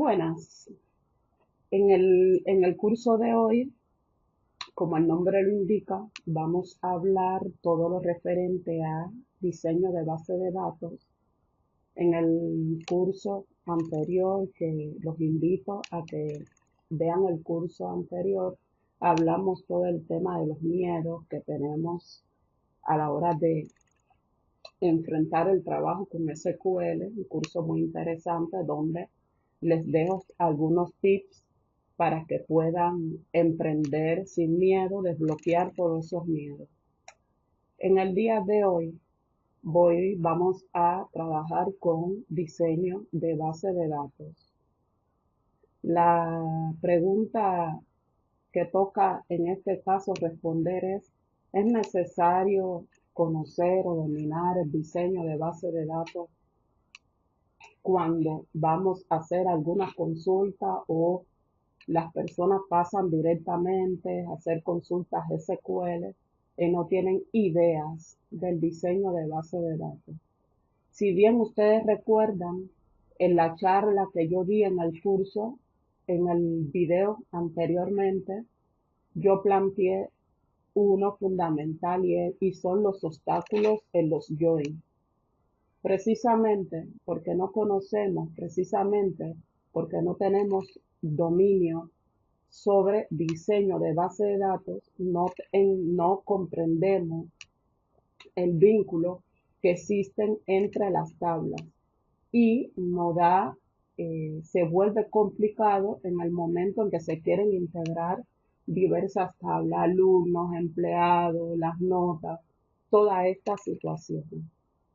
Buenas. En el curso de hoy, como el nombre lo indica, vamos a hablar todo lo referente a diseño de base de datos. En el curso anterior, que los invito a que vean el curso anterior, hablamos todo el tema de los miedos que tenemos a la hora de enfrentar el trabajo con SQL, un curso muy interesante donde les dejo algunos tips para que puedan emprender sin miedo, desbloquear todos esos miedos. En el día de hoy vamos a trabajar con diseño de base de datos. La pregunta que toca en este caso responder ¿es necesario conocer o dominar el diseño de base de datos cuando vamos a hacer alguna consulta o las personas pasan directamente a hacer consultas SQL y no tienen ideas del diseño de base de datos? Si bien ustedes recuerdan, en la charla que yo di en el curso, en el video anteriormente, yo planteé uno fundamental y son los obstáculos en los join. Precisamente porque no conocemos, precisamente porque no tenemos dominio sobre diseño de base de datos, no comprendemos el vínculo que existen entre las tablas y se vuelve complicado en el momento en que se quieren integrar diversas tablas, alumnos, empleados, las notas, toda esta situación.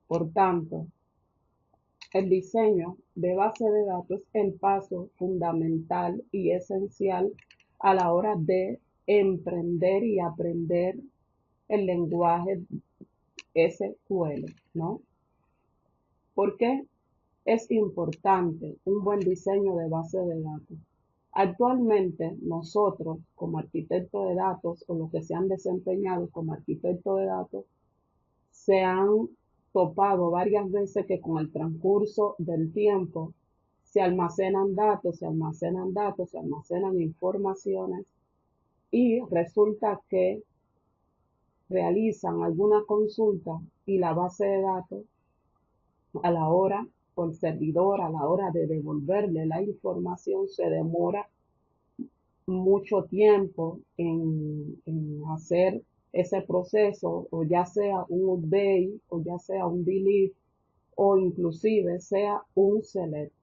Por tanto, el diseño de base de datos es el paso fundamental y esencial a la hora de emprender y aprender el lenguaje SQL, ¿no? ¿Por qué es importante un buen diseño de base de datos? Actualmente nosotros como arquitectos de datos o los que se han desempeñado como arquitectos de datos se han topado varias veces que con el transcurso del tiempo se almacenan datos, se almacenan datos, se almacenan informaciones y resulta que realizan alguna consulta y la base de datos a la hora o el servidor a la hora de devolverle la información se demora mucho tiempo en hacer ese proceso, o ya sea un update, o ya sea un delete, o inclusive sea un select.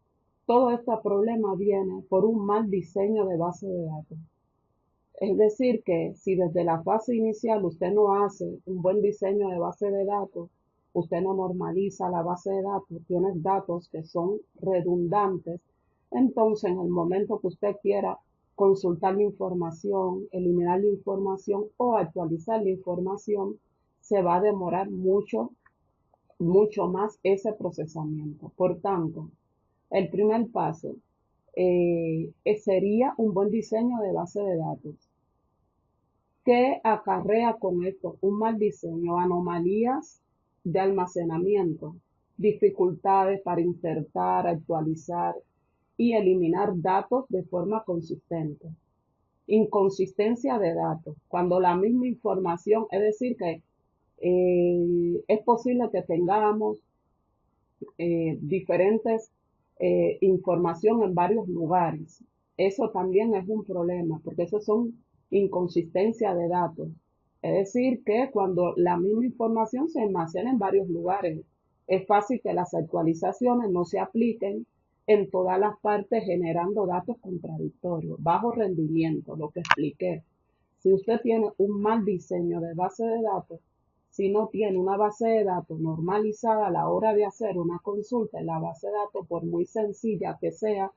Todo este problema viene por un mal diseño de base de datos. Es decir, que si desde la fase inicial usted no hace un buen diseño de base de datos, usted no normaliza la base de datos, tiene datos que son redundantes, entonces en el momento que usted quiera consultar la información, eliminar la información o actualizar la información, se va a demorar mucho más ese procesamiento. Por tanto, el primer paso sería un buen diseño de base de datos. ¿Qué acarrea con esto? Un mal diseño, anomalías de almacenamiento, dificultades para insertar, actualizar y eliminar datos de forma consistente. Inconsistencia de datos, cuando la misma información, es decir, que es posible que tengamos diferentes información en varios lugares. Eso también es un problema, porque eso son inconsistencia de datos. Es decir, que cuando la misma información se almacena en varios lugares, es fácil que las actualizaciones no se apliquen en todas las partes generando datos contradictorios, bajo rendimiento, lo que expliqué. Si usted tiene un mal diseño de base de datos, si no tiene una base de datos normalizada a la hora de hacer una consulta en la base de datos, por muy sencilla que sea,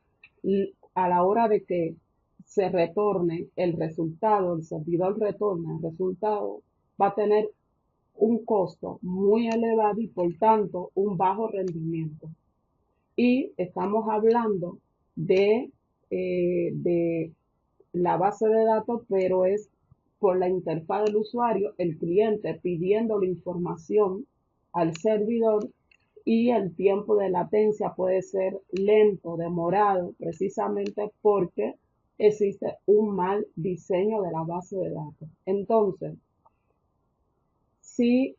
a la hora de que se retorne el resultado, el servidor retorna el resultado, va a tener un costo muy elevado y por tanto un bajo rendimiento. Y estamos hablando de la base de datos, pero es por la interfaz del usuario, el cliente pidiendo la información al servidor y el tiempo de latencia puede ser lento, demorado, precisamente porque existe un mal diseño de la base de datos. Entonces, si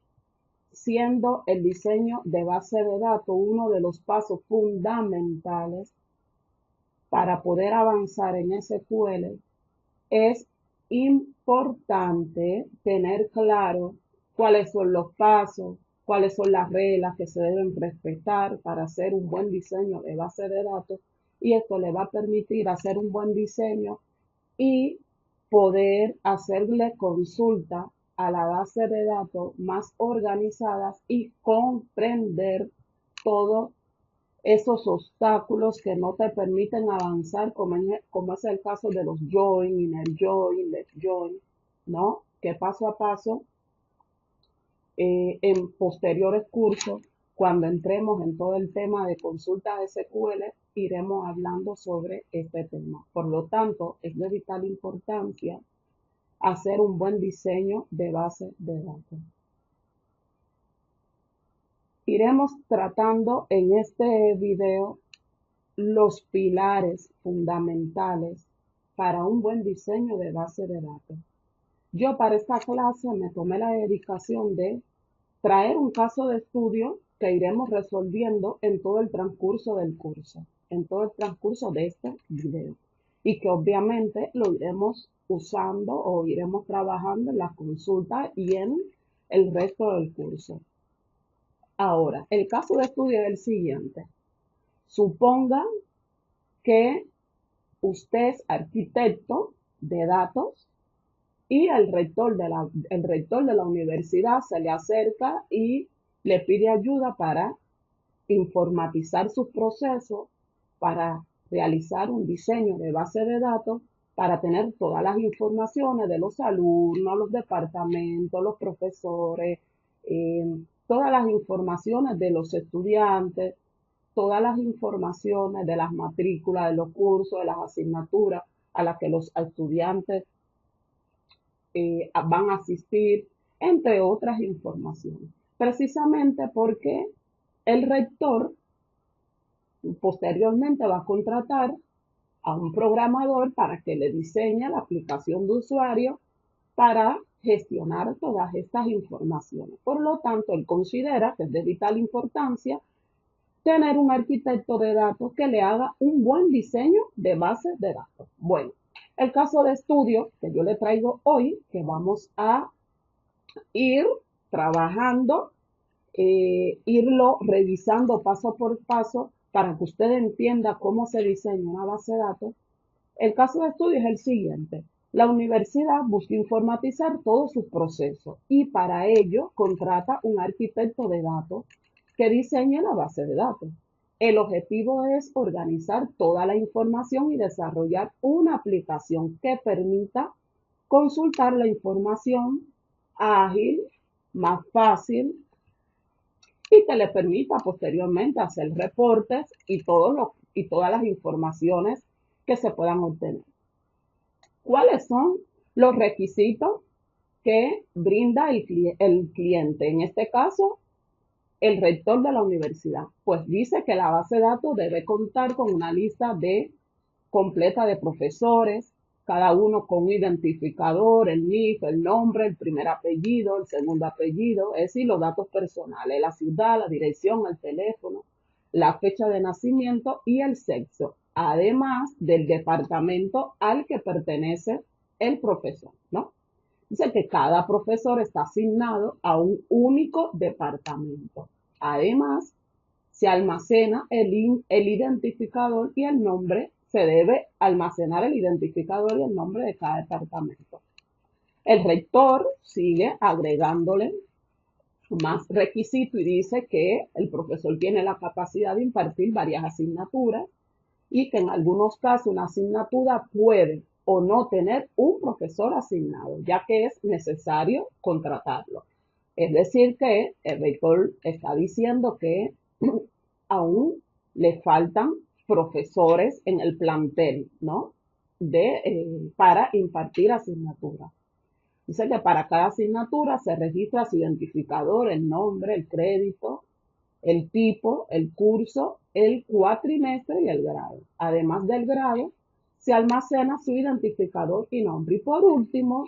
siendo el diseño de base de datos uno de los pasos fundamentales para poder avanzar en SQL, es importante tener claro cuáles son los pasos, cuáles son las reglas que se deben respetar para hacer un buen diseño de base de datos, y esto le va a permitir hacer un buen diseño y poder hacerle consulta a la base de datos más organizadas y comprender todos esos obstáculos que no te permiten avanzar, como es el caso de los join, inner join, left join, ¿no? Que paso a paso, en posteriores cursos, cuando entremos en todo el tema de consultas SQL, iremos hablando sobre este tema. Por lo tanto, es de vital importancia hacer un buen diseño de base de datos. Iremos tratando en este video los pilares fundamentales para un buen diseño de base de datos. Yo para esta clase me tomé la dedicación de traer un caso de estudio que iremos resolviendo en todo el transcurso del curso, en todo el transcurso de este video, y que obviamente lo iremos usando o iremos trabajando en las consultas y en el resto del curso. Ahora, el caso de estudio es el siguiente. Suponga que usted es arquitecto de datos y el rector de la universidad se le acerca y le pide ayuda para informatizar sus procesos, para realizar un diseño de base de datos, para tener todas las informaciones de los alumnos, los departamentos, los profesores, todas las informaciones de los estudiantes, todas las informaciones de las matrículas, de los cursos, de las asignaturas a las que los estudiantes van a asistir, entre otras informaciones. Precisamente porque el rector posteriormente va a contratar a un programador para que le diseñe la aplicación de usuario para gestionar todas estas informaciones. Por lo tanto, él considera que es de vital importancia tener un arquitecto de datos que le haga un buen diseño de bases de datos. Bueno, el caso de estudio que yo le traigo hoy, que vamos a ir trabajando, irlo revisando paso por paso para que usted entienda cómo se diseña una base de datos. El caso de estudio es el siguiente. La universidad busca informatizar todos sus procesos y para ello contrata un arquitecto de datos que diseñe la base de datos. El objetivo es organizar toda la información y desarrollar una aplicación que permita consultar la información ágil, más fácil y que le permita posteriormente hacer reportes y todas las informaciones que se puedan obtener. ¿Cuáles son los requisitos que brinda el cliente? En este caso, el rector de la universidad. Pues dice que la base de datos debe contar con una lista completa de profesores, cada uno con un identificador, el NIF, el nombre, el primer apellido, el segundo apellido, es decir, los datos personales, la ciudad, la dirección, el teléfono, la fecha de nacimiento y el sexo, además del departamento al que pertenece el profesor, ¿no? Dice que cada profesor está asignado a un único departamento. Además, se almacena el identificador y el nombre, se debe almacenar el identificador y el nombre de cada departamento. El rector sigue agregándole más requisitos y dice que el profesor tiene la capacidad de impartir varias asignaturas y que en algunos casos una asignatura puede o no tener un profesor asignado, ya que es necesario contratarlo. Es decir, que el rector está diciendo que aún le faltan profesores en el plantel, ¿no? Para impartir asignaturas. Dice que para cada asignatura se registra su identificador, el nombre, el crédito, el tipo, el curso, el cuatrimestre y el grado. Además del grado, se almacena su identificador y nombre. Y por último,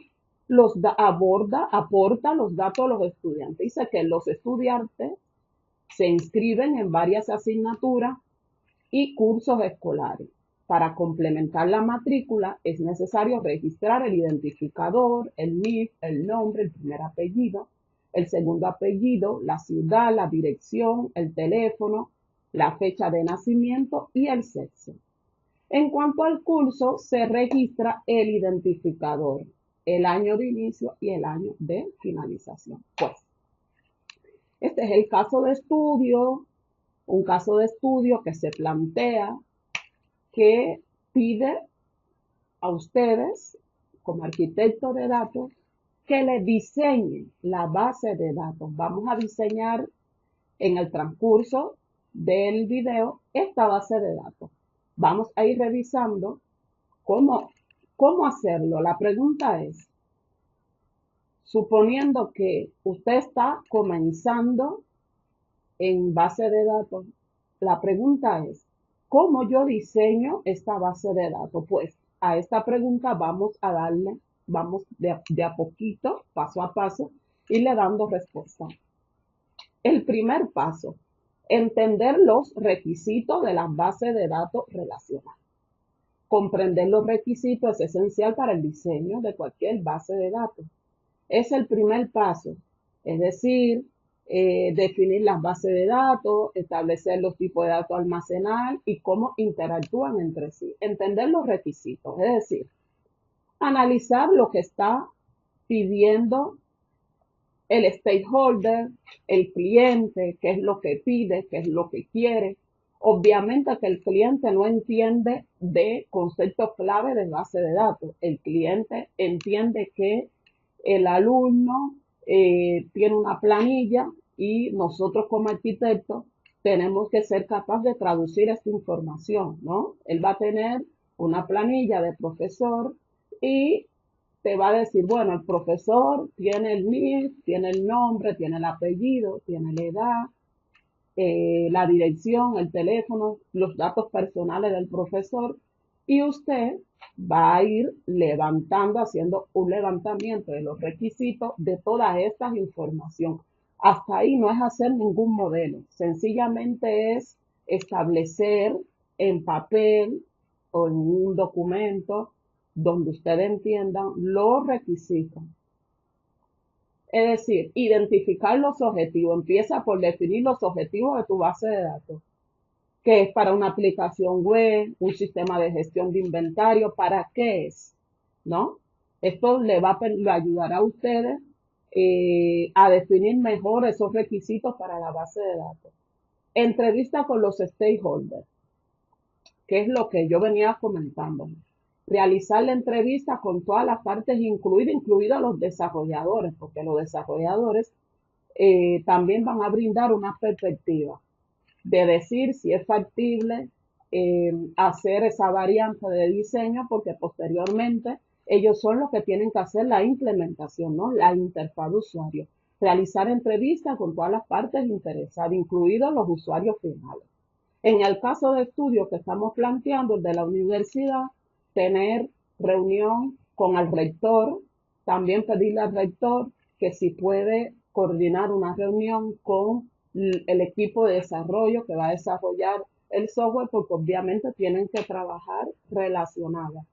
aporta los datos a los estudiantes. Dice que los estudiantes se inscriben en varias asignaturas y cursos escolares. Para complementar la matrícula es necesario registrar el identificador, el NIF, el nombre, el primer apellido, el segundo apellido, la ciudad, la dirección, el teléfono, la fecha de nacimiento y el sexo. En cuanto al curso, se registra el identificador, el año de inicio y el año de finalización. Pues, este es el caso de estudio, un caso de estudio que se plantea, que pide a ustedes, como arquitecto de datos, que le diseñen la base de datos. Vamos a diseñar en el transcurso del video esta base de datos. Vamos a ir revisando cómo hacerlo. La pregunta es, suponiendo que usted está comenzando en base de datos, la pregunta es, ¿cómo yo diseño esta base de datos? Pues a esta pregunta vamos de a poquito, paso a paso, irle dando respuesta. El primer paso, entender los requisitos de las bases de datos relacionales. Comprender los requisitos es esencial para el diseño de cualquier base de datos. Es el primer paso, es decir, definir las bases de datos, establecer los tipos de datos a almacenar y cómo interactúan entre sí. Entender los requisitos, es decir, analizar lo que está pidiendo el stakeholder, el cliente, qué es lo que pide, qué es lo que quiere. Obviamente que el cliente no entiende de conceptos clave de base de datos. El cliente entiende que el alumno tiene una planilla y nosotros como arquitectos tenemos que ser capaces de traducir esta información, ¿no? Él va a tener una planilla de profesor y te va a decir, bueno, el profesor tiene el NIF, tiene el nombre, tiene el apellido, tiene la edad, la dirección, el teléfono, los datos personales del profesor, y usted va a ir levantando, haciendo un levantamiento de los requisitos de todas estas informaciones. Hasta ahí no es hacer ningún modelo, sencillamente es establecer en papel o en un documento donde ustedes entiendan los requisitos. Es decir, identificar los objetivos. Empieza por definir los objetivos de tu base de datos. ¿Qué es para una aplicación web? ¿Un sistema de gestión de inventario? ¿Para qué es? ¿No? Esto le ayudará a ustedes a definir mejor esos requisitos para la base de datos. Entrevista con los stakeholders, que es lo que yo venía comentando. Realizar la entrevista con todas las partes incluidos los desarrolladores, porque los desarrolladores también van a brindar una perspectiva de decir si es factible hacer esa variante de diseño, porque posteriormente ellos son los que tienen que hacer la implementación, ¿no? La interfaz de usuario. Realizar entrevistas con todas las partes interesadas, incluidos los usuarios finales. En el caso de estudio que estamos planteando, el de la universidad, tener reunión con el rector, también pedirle al rector que si puede coordinar una reunión con el equipo de desarrollo que va a desarrollar el software, porque obviamente tienen que trabajar relacionadas.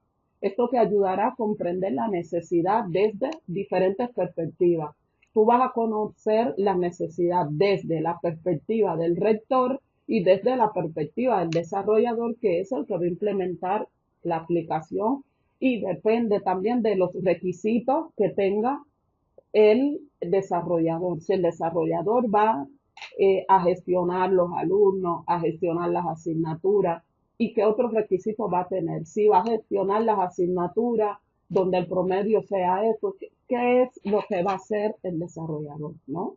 Esto te ayudará a comprender la necesidad desde diferentes perspectivas. Tú vas a conocer la necesidad desde la perspectiva del rector y desde la perspectiva del desarrollador, que es el que va a implementar la aplicación, y depende también de los requisitos que tenga el desarrollador. Si el desarrollador va a gestionar los alumnos, a gestionar las asignaturas, y qué otros requisitos va a tener. Si va a gestionar las asignaturas donde el promedio sea eso, ¿qué es lo que va a hacer el desarrollador, ¿no?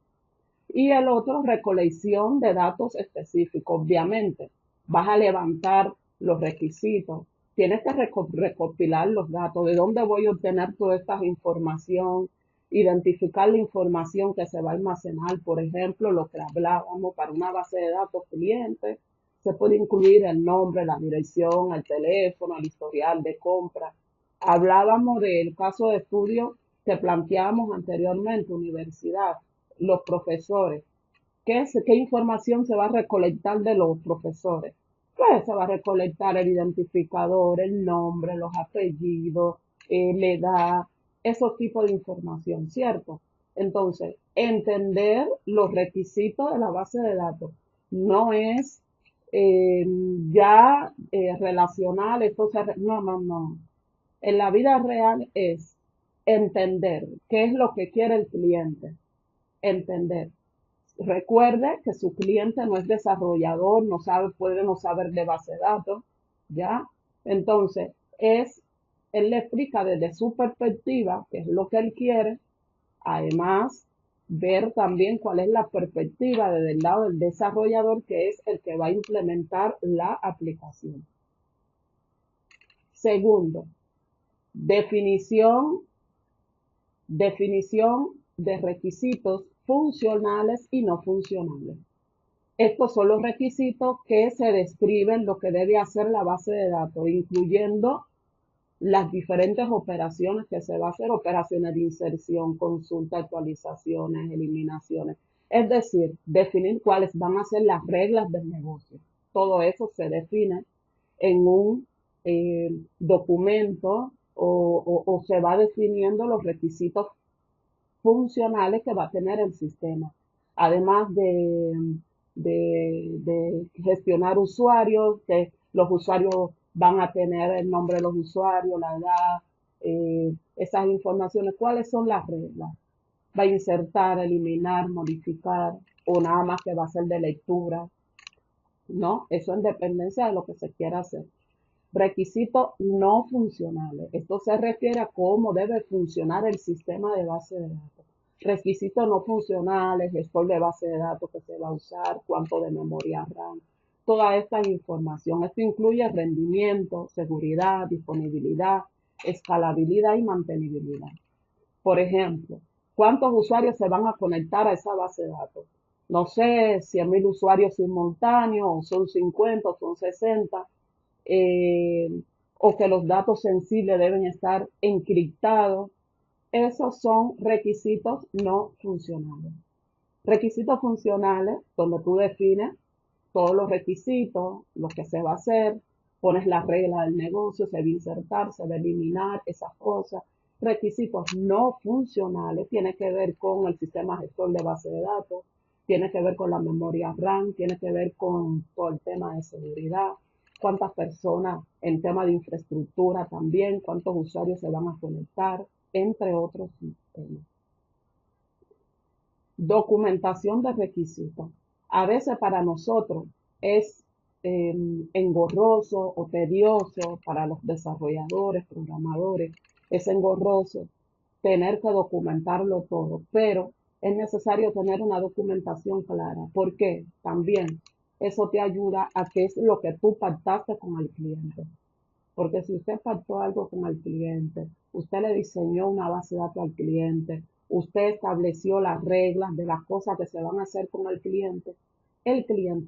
Y el otro, recolección de datos específicos. Obviamente, vas a levantar los requisitos, tienes que recopilar los datos, de dónde voy a obtener toda esta información, identificar la información que se va a almacenar, por ejemplo, lo que hablábamos para una base de datos cliente, se puede incluir el nombre, la dirección, el teléfono, el historial de compra. Hablábamos del caso de estudio que planteamos anteriormente, universidad, los profesores. ¿Qué información se va a recolectar de los profesores? Pues se va a recolectar el identificador, el nombre, los apellidos, la edad, esos tipos de información, ¿cierto? Entonces, entender los requisitos de la base de datos no es eh, ya relacional, no, no, no. En la vida real es entender qué es lo que quiere el cliente, entender. Recuerde que su cliente no es desarrollador, no sabe, puede no saber de base de datos, ¿ya? Entonces, él le explica desde su perspectiva qué es lo que él quiere, además, ver también cuál es la perspectiva desde el lado del desarrollador, que es el que va a implementar la aplicación. Segundo, definición, definición de requisitos funcionales y no funcionales. Estos son los requisitos que se describen lo que debe hacer la base de datos, incluyendo las diferentes operaciones que se va a hacer, operaciones de inserción, consulta, actualizaciones, eliminaciones. Es decir, definir cuáles van a ser las reglas del negocio. Todo eso se define en un documento o se va definiendo los requisitos funcionales que va a tener el sistema. Además de gestionar usuarios, que los usuarios van a tener el nombre de los usuarios, la edad, esas informaciones. ¿Cuáles son las reglas? Va a insertar, eliminar, modificar, o nada más que va a ser de lectura, ¿no? Eso en dependencia de lo que se quiera hacer. Requisitos no funcionales. Esto se refiere a cómo debe funcionar el sistema de base de datos. Requisitos no funcionales, gestor de base de datos que se va a usar, cuánto de memoria RAM, toda esta información. Esto incluye rendimiento, seguridad, disponibilidad, escalabilidad y mantenibilidad. Por ejemplo, ¿cuántos usuarios se van a conectar a esa base de datos? No sé, 100.000 usuarios simultáneos, o son 50, o son 60, eh, o que los datos sensibles deben estar encriptados. Esos son requisitos no funcionales. Requisitos funcionales, donde tú defines todos los requisitos, lo que se va a hacer, pones las reglas del negocio, se va a insertar, se va a eliminar, esas cosas. Requisitos no funcionales, tiene que ver con el sistema gestor de base de datos, tiene que ver con la memoria RAM, tiene que ver con todo el tema de seguridad, cuántas personas en tema de infraestructura también, cuántos usuarios se van a conectar, entre otros sistemas. Documentación de requisitos. A veces para nosotros es engorroso o tedioso para los desarrolladores, programadores, es engorroso tener que documentarlo todo, pero es necesario tener una documentación clara. ¿Por qué? También eso te ayuda a qué es lo que tú pactaste con el cliente. Porque si usted pactó algo con el cliente, usted le diseñó una base de datos al cliente, usted estableció las reglas de las cosas que se van a hacer con el cliente,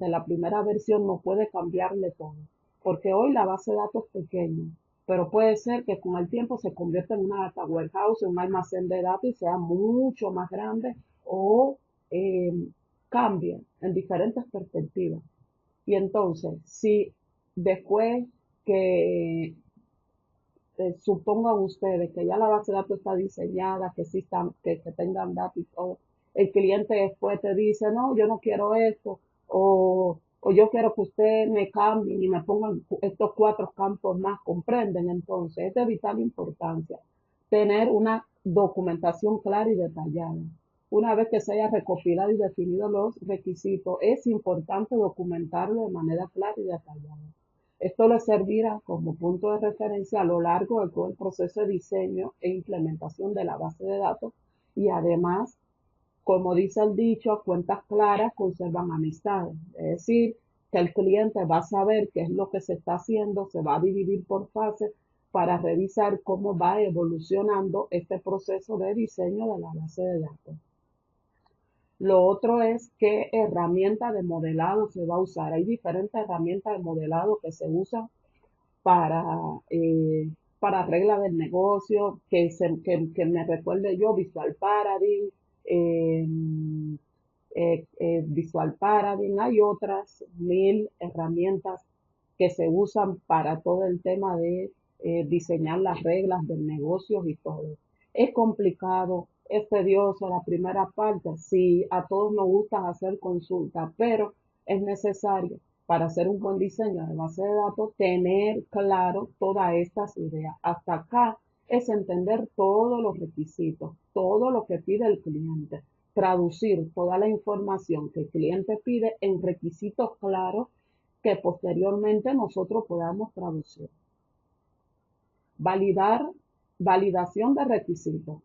la primera versión no puede cambiarle todo. Porque hoy la base de datos es pequeña, pero puede ser que con el tiempo se convierta en una data warehouse, en un almacén de datos y sea mucho más grande o eh, cambie en diferentes perspectivas. Y entonces, si después que supongan ustedes que ya la base de datos está diseñada, que existan, que tengan datos y todo, el cliente después te dice, no, yo no quiero esto, o yo quiero que usted me cambie y me pongan estos 4 campos más, comprenden. Entonces, es de vital importancia tener una documentación clara y detallada. Una vez que se haya recopilado y definido los requisitos, es importante documentarlo de manera clara y detallada. Esto le servirá como punto de referencia a lo largo de todo el proceso de diseño e implementación de la base de datos y además, como dice el dicho, cuentas claras conservan amistades. Es decir, que el cliente va a saber qué es lo que se está haciendo, se va a dividir por fases para revisar cómo va evolucionando este proceso de diseño de la base de datos. Lo otro es qué herramienta de modelado se va a usar. Hay diferentes herramientas de modelado que se usan para, eh, para reglas del negocio, que me recuerde yo, Visual Paradigm, eh, Visual Paradigm, hay otras 1000 herramientas que se usan para todo el tema de diseñar las reglas del negocio y todo. Es complicado, es tedioso la primera parte, sí, a todos nos gusta hacer consultas, pero es necesario para hacer un buen diseño de base de datos tener claro todas estas ideas. Hasta acá es entender todos los requisitos, todo lo que pide el cliente, traducir toda la información que el cliente pide en requisitos claros que posteriormente nosotros podamos traducir. Validar, validación de requisitos,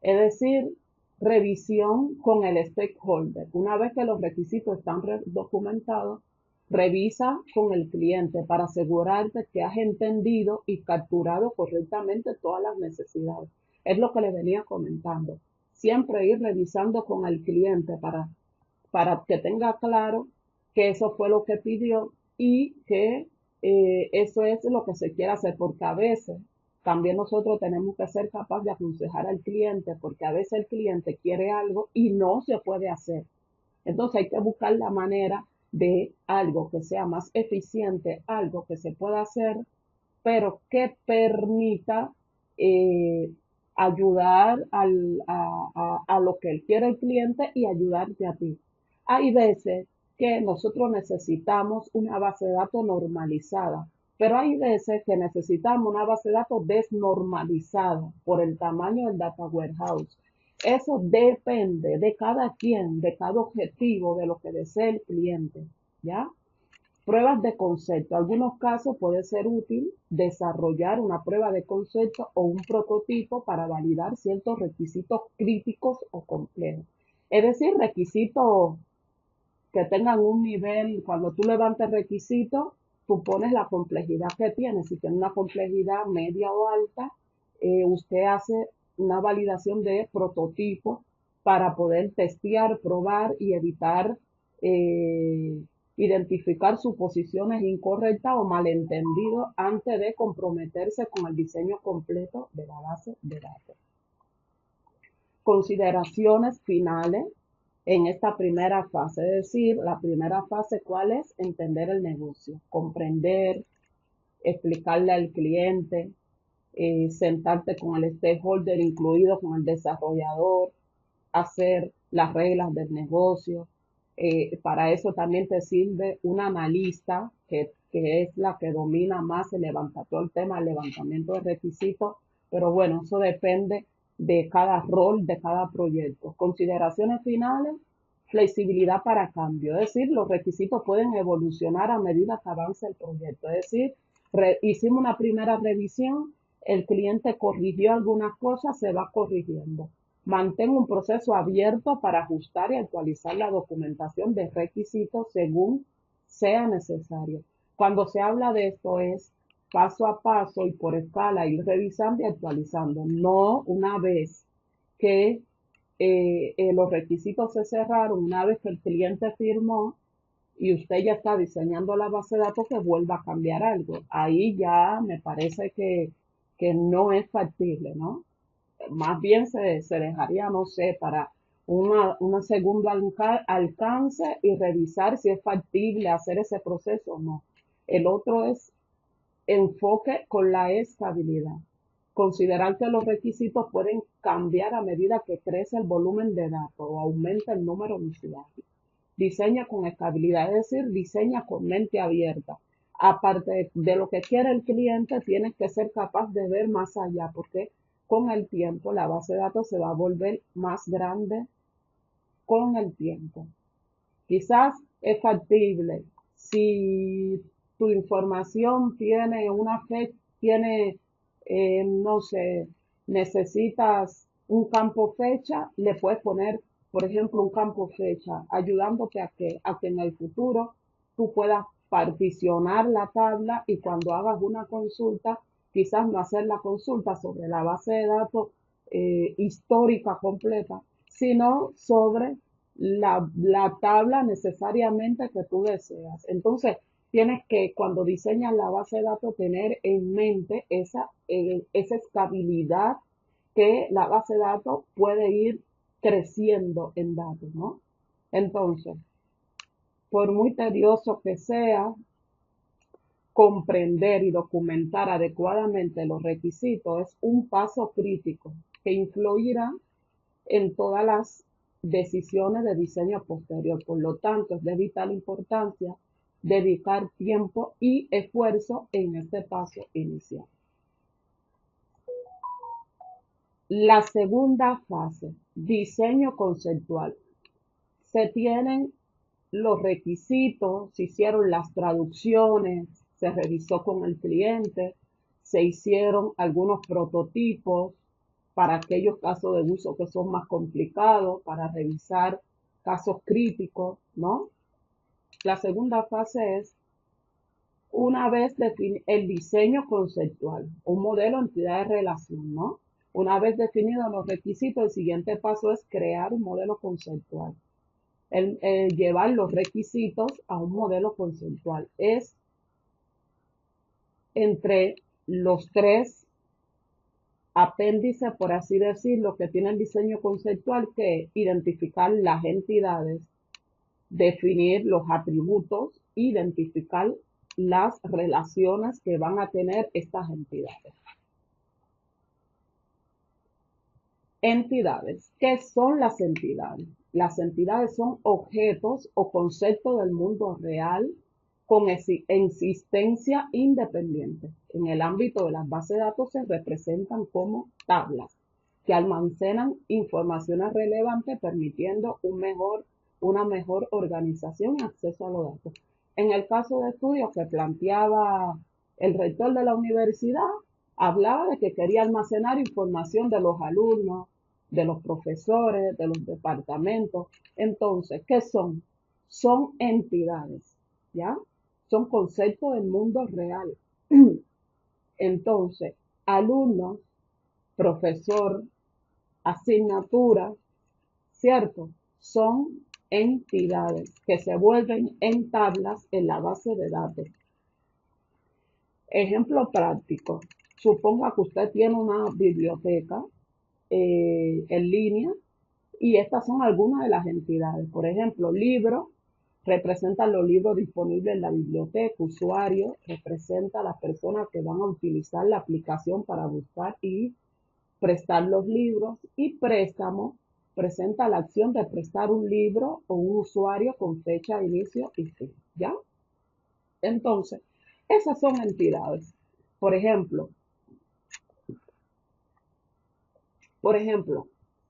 es decir, revisión con el stakeholder. Una vez que los requisitos están documentados, revisa con el cliente para asegurarte que has entendido y capturado correctamente todas las necesidades. Es lo que le venía comentando. Siempre ir revisando con el cliente para que tenga claro que eso fue lo que pidió y que eso es lo que se quiere hacer, porque a veces también nosotros tenemos que ser capaces de aconsejar al cliente, porque a veces el cliente quiere algo y no se puede hacer. Entonces hay que buscar la manera de algo que sea más eficiente, algo que se pueda hacer, pero que permita eh, ayudar a lo que él quiere el cliente y ayudarte a ti. Hay veces que nosotros necesitamos una base de datos normalizada, pero hay veces que necesitamos una base de datos desnormalizada por el tamaño del data warehouse. Eso depende de cada quien, de cada objetivo, de lo que desee el cliente, ¿ya? Pruebas de concepto. En algunos casos puede ser útil desarrollar una prueba de concepto o un prototipo para validar ciertos requisitos críticos o complejos. Es decir, requisitos que tengan un nivel, cuando tú levantes requisitos, tú pones la complejidad que tiene. Si tiene una complejidad media o alta, usted hace una validación de prototipo para poder testear, probar y evitar identificar suposiciones incorrectas o malentendidos antes de comprometerse con el diseño completo de la base de datos. Consideraciones finales en esta primera fase, es decir, la primera fase, ¿cuál es? Entender el negocio, comprender, explicarle al cliente, sentarte con el stakeholder, incluido con el desarrollador, hacer las reglas del negocio. Para eso también te sirve un analista, que es la que domina más todo el tema del levantamiento de requisitos, pero bueno, eso depende de cada rol, de cada proyecto. Consideraciones finales, flexibilidad para cambio, es decir, los requisitos pueden evolucionar a medida que avance el proyecto, es decir, hicimos una primera revisión, el cliente corrigió algunas cosas, se va corrigiendo. Mantén un proceso abierto para ajustar y actualizar la documentación de requisitos según sea necesario. Cuando se habla de esto es paso a paso y por escala ir revisando y actualizando, no una vez que los requisitos se cerraron, una vez que el cliente firmó y usted ya está diseñando la base de datos, que vuelva a cambiar algo. Ahí ya me parece que no es factible, ¿no? Más bien se dejaría, no sé, para una segundo alcance y revisar si es factible hacer ese proceso o no. El otro es enfoque con la estabilidad. Considerar que los requisitos pueden cambiar a medida que crece el volumen de datos o aumenta el número de usuarios. Diseña con estabilidad, es decir, diseña con mente abierta. Aparte de lo que quiere el cliente, tienes que ser capaz de ver más allá, porque con el tiempo la base de datos se va a volver más grande con el tiempo. Quizás es factible si tu información tiene una fe, tiene, no sé, necesitas un campo fecha, le puedes poner, por ejemplo, un campo fecha, ayudándote a que en el futuro tú puedas particionar la tabla y cuando hagas una consulta, quizás no hacer la consulta sobre la base de datos histórica completa, sino sobre la tabla necesariamente que tú deseas. Entonces, tienes que, cuando diseñas la base de datos, tener en mente esa estabilidad que la base de datos puede ir creciendo en datos, ¿no? Entonces, por muy tedioso que sea, comprender y documentar adecuadamente los requisitos es un paso crítico que influirá en todas las decisiones de diseño posterior. Por lo tanto, es de vital importancia dedicar tiempo y esfuerzo en este paso inicial. La segunda fase, diseño conceptual. Se tienen los requisitos, se hicieron las traducciones, se revisó con el cliente, se hicieron algunos prototipos para aquellos casos de uso que son más complicados, para revisar casos críticos, ¿no? La segunda fase es, una vez definido el diseño conceptual, un modelo entidad de relación, ¿no? Una vez definidos los requisitos, el siguiente paso es crear un modelo conceptual. El llevar los requisitos a un modelo conceptual es entre los tres apéndices, por así decirlo, que tiene el diseño conceptual, que es identificar las entidades, definir los atributos, identificar las relaciones que van a tener estas entidades. Entidades. ¿Qué son las entidades? Las entidades son objetos o conceptos del mundo real con existencia independiente. En el ámbito de las bases de datos se representan como tablas que almacenan informaciones relevantes permitiendo una mejor organización y acceso a los datos. En el caso de estudios que planteaba el rector de la universidad, hablaba de que quería almacenar información de los alumnos, de los profesores, de los departamentos. Entonces, ¿qué son? Son entidades, ¿ya? Son conceptos del mundo real. Entonces, alumnos, profesor, asignatura, ¿cierto? Son entidades que se vuelven en tablas en la base de datos. Ejemplo práctico. Suponga que usted tiene una biblioteca en línea y estas son algunas de las entidades. Por ejemplo, libros representan los libros disponibles en la biblioteca. Usuario representa a las personas que van a utilizar la aplicación para buscar y prestar los libros. Y préstamo presenta la acción de prestar un libro o un usuario con fecha de inicio y fin. ¿Ya? Entonces, esas son entidades. Por ejemplo,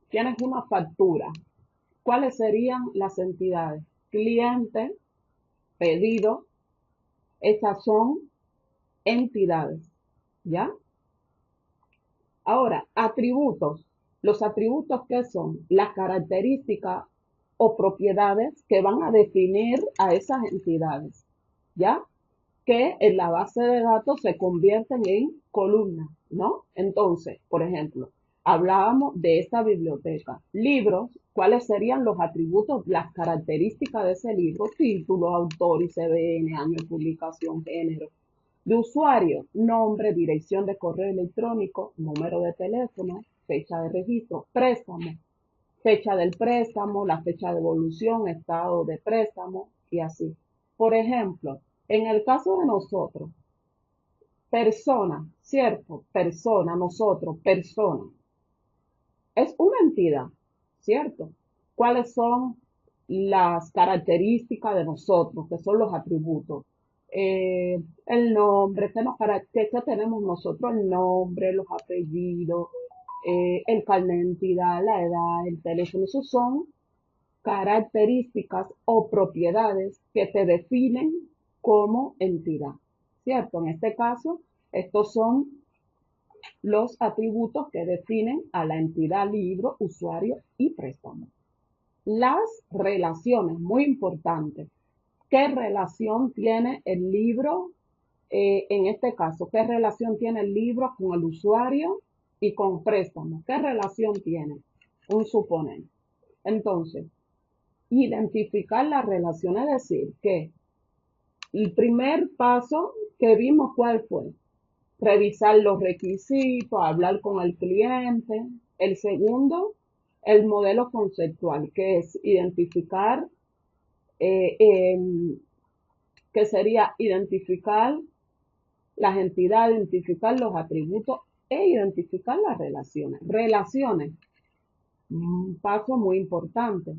tienes una factura. ¿Cuáles serían las entidades? Cliente, pedido, esas son entidades, ¿ya? Ahora, atributos. Los atributos, ¿qué son? Las características o propiedades que van a definir a esas entidades, ¿ya? Que en la base de datos se convierten en columnas, ¿no? Entonces, por ejemplo, hablábamos de esta biblioteca. Libros, ¿cuáles serían los atributos, las características de ese libro? Título, autor, ISBN, año de publicación, género. De usuario, nombre, dirección de correo electrónico, número de teléfono, fecha de registro, préstamo, fecha del préstamo, la fecha de evolución, estado de préstamo y así. Por ejemplo, en el caso de nosotros, persona, ¿cierto? Persona, nosotros, persona. Es una entidad, ¿cierto? ¿Cuáles son las características de nosotros, que son los atributos? El nombre, ¿qué tenemos nosotros? El nombre, los apellidos, el carnet de identidad, la edad, el teléfono. Esos son características o propiedades que te definen como entidad, ¿cierto? En este caso, estos son los atributos que definen a la entidad libro, usuario y préstamo. Las relaciones, muy importantes. ¿Qué relación tiene el libro en este caso, ¿qué relación tiene el libro con el usuario y con préstamo? ¿Qué relación tiene? Un suponer. Entonces, identificar la relación, es decir, que el primer paso que vimos, ¿cuál fue? Revisar los requisitos, hablar con el cliente. El segundo, el modelo conceptual, que es identificar, eh, em, que sería identificar las entidades, identificar los atributos e identificar las relaciones. Relaciones, un paso muy importante.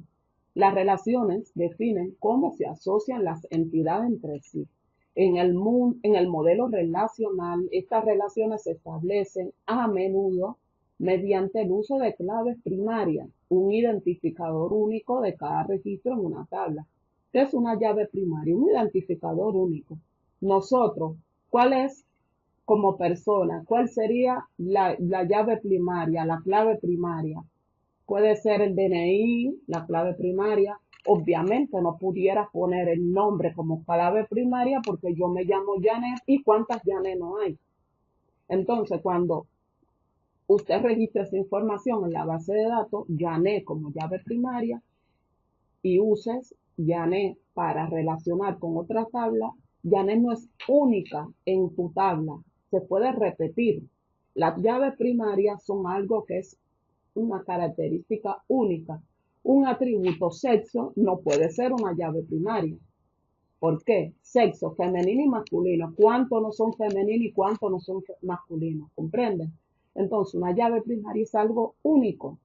Las relaciones definen cómo se asocian las entidades entre sí. En el modelo relacional, estas relaciones se establecen a menudo mediante el uso de claves primarias, un identificador único de cada registro en una tabla. ¿Qué es una llave primaria? Un identificador único. Nosotros, ¿cuál es como persona? ¿Cuál sería la llave primaria, la clave primaria? Puede ser el DNI, la clave primaria. Obviamente no pudiera poner el nombre como clave primaria porque yo me llamo Janet y cuántas Janet no hay. Entonces, cuando usted registra esa información en la base de datos, Janet como llave primaria, y uses Janet para relacionar con otra tabla, Janet no es única en tu tabla, se puede repetir. Las llaves primarias son algo que es una característica única. Un atributo sexo no puede ser una llave primaria. ¿Por qué? Sexo, femenino y masculino. ¿Cuántos no son femeninos y cuántos no son masculinos? ¿Comprenden? Entonces, una llave primaria es algo único,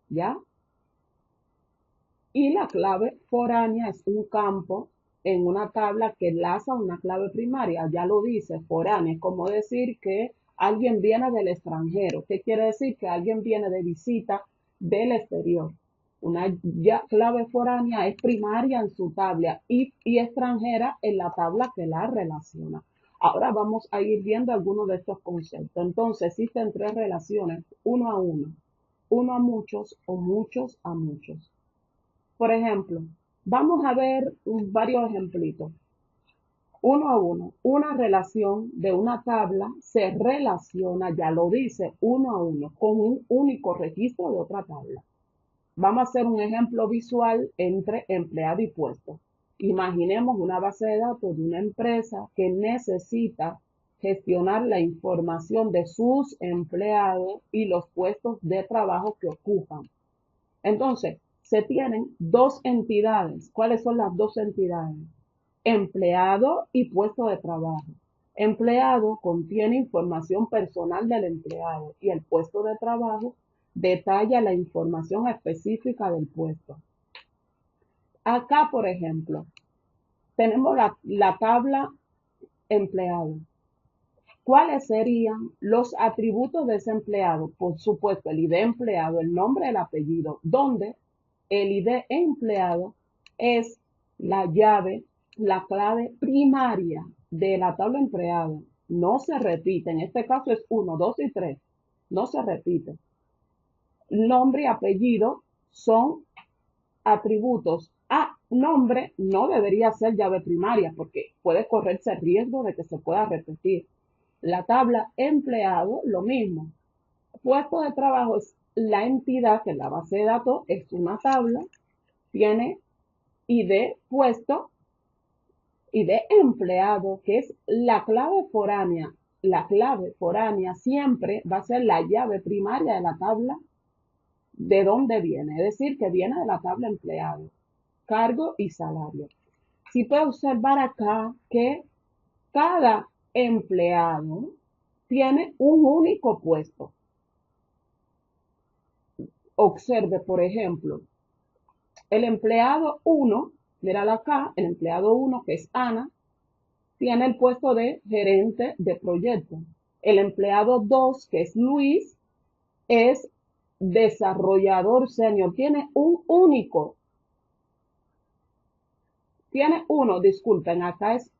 ¿ya? Y la clave foránea es un campo en una tabla que enlaza una clave primaria. Ya lo dice, foránea. Es como decir que alguien viene del extranjero. ¿Qué quiere decir? Que alguien viene de visita del exterior. Una clave foránea es primaria en su tabla y extranjera en la tabla que la relaciona. Ahora vamos a ir viendo algunos de estos conceptos. Entonces existen tres relaciones, uno a muchos o muchos a muchos. Por ejemplo, vamos a ver varios ejemplitos. Uno a uno, una relación de una tabla se relaciona, ya lo dice, uno a uno, con un único registro de otra tabla. Vamos a hacer un ejemplo visual entre empleado y puesto. Imaginemos una base de datos de una empresa que necesita gestionar la información de sus empleados y los puestos de trabajo que ocupan. Entonces, se tienen dos entidades. ¿Cuáles son las dos entidades? Empleado y puesto de trabajo. Empleado contiene información personal del empleado y el puesto de trabajo detalla la información específica del puesto. Acá, por ejemplo, tenemos la tabla empleado. ¿Cuáles serían los atributos de ese empleado? Por supuesto, el ID empleado, el nombre, el apellido, donde el ID empleado es la llave, la clave primaria de la tabla empleado. No se repite, en este caso es 1, 2 y 3. No se repite. Nombre y apellido son atributos. Nombre no debería ser llave primaria porque puede correrse el riesgo de que se pueda repetir. La tabla empleado, lo mismo. Puesto de trabajo es la entidad que en la base de datos es una tabla, tiene ID puesto, ID empleado, que es la clave foránea. La clave foránea siempre va a ser la llave primaria de la tabla de dónde viene, es decir, que viene de la tabla empleado, cargo y salario. Si puede observar acá que cada empleado tiene un único puesto. Observe, por ejemplo, el empleado 1, mírala acá, el empleado 1, que es Ana, tiene el puesto de gerente de proyecto. El empleado 2, que es Luis, es desarrollador senior. Tiene disculpen, acá es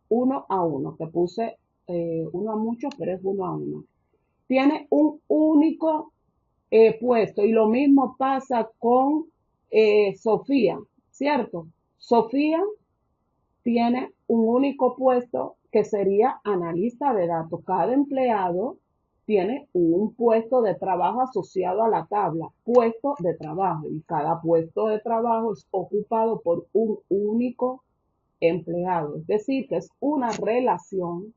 1 a 1, que puse 1 a muchos, pero es 1 a 1. Tiene un único puesto y lo mismo pasa con Sofía, ¿cierto? Sofía tiene un único puesto que sería analista de datos. Cada empleado tiene un puesto de trabajo asociado a la tabla, puesto de trabajo, y cada puesto de trabajo es ocupado por un único empleado, es decir, que es una relación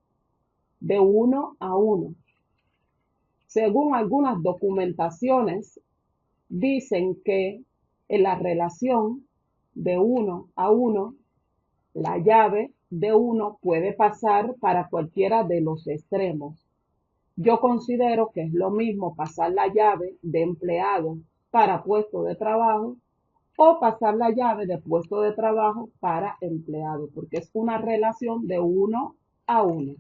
de uno a uno. Según algunas documentaciones, dicen que en la relación de uno a uno, la llave de uno puede pasar para cualquiera de los extremos. Yo considero que es lo mismo pasar la llave de empleado para puesto de trabajo o pasar la llave de puesto de trabajo para empleado, porque es una relación de uno a uno.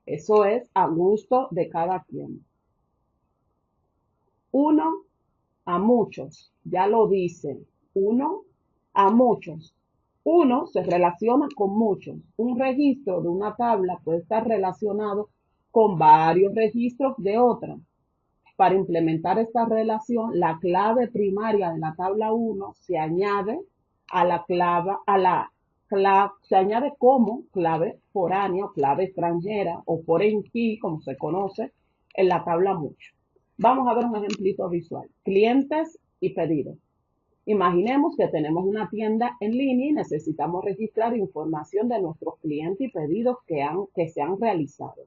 Eso es a gusto de cada quien. Uno a muchos, ya lo dicen, uno a muchos. Uno se relaciona con muchos. Un registro de una tabla puede estar relacionado con varios registros de otra. Para implementar esta relación, la clave primaria de la tabla 1 se añade a la se añade como clave foránea o clave extranjera o foreign key, como se conoce en la tabla mucho. Vamos a ver un ejemplito visual. Clientes y pedidos. Imaginemos que tenemos una tienda en línea y necesitamos registrar información de nuestros clientes y pedidos que se han realizado.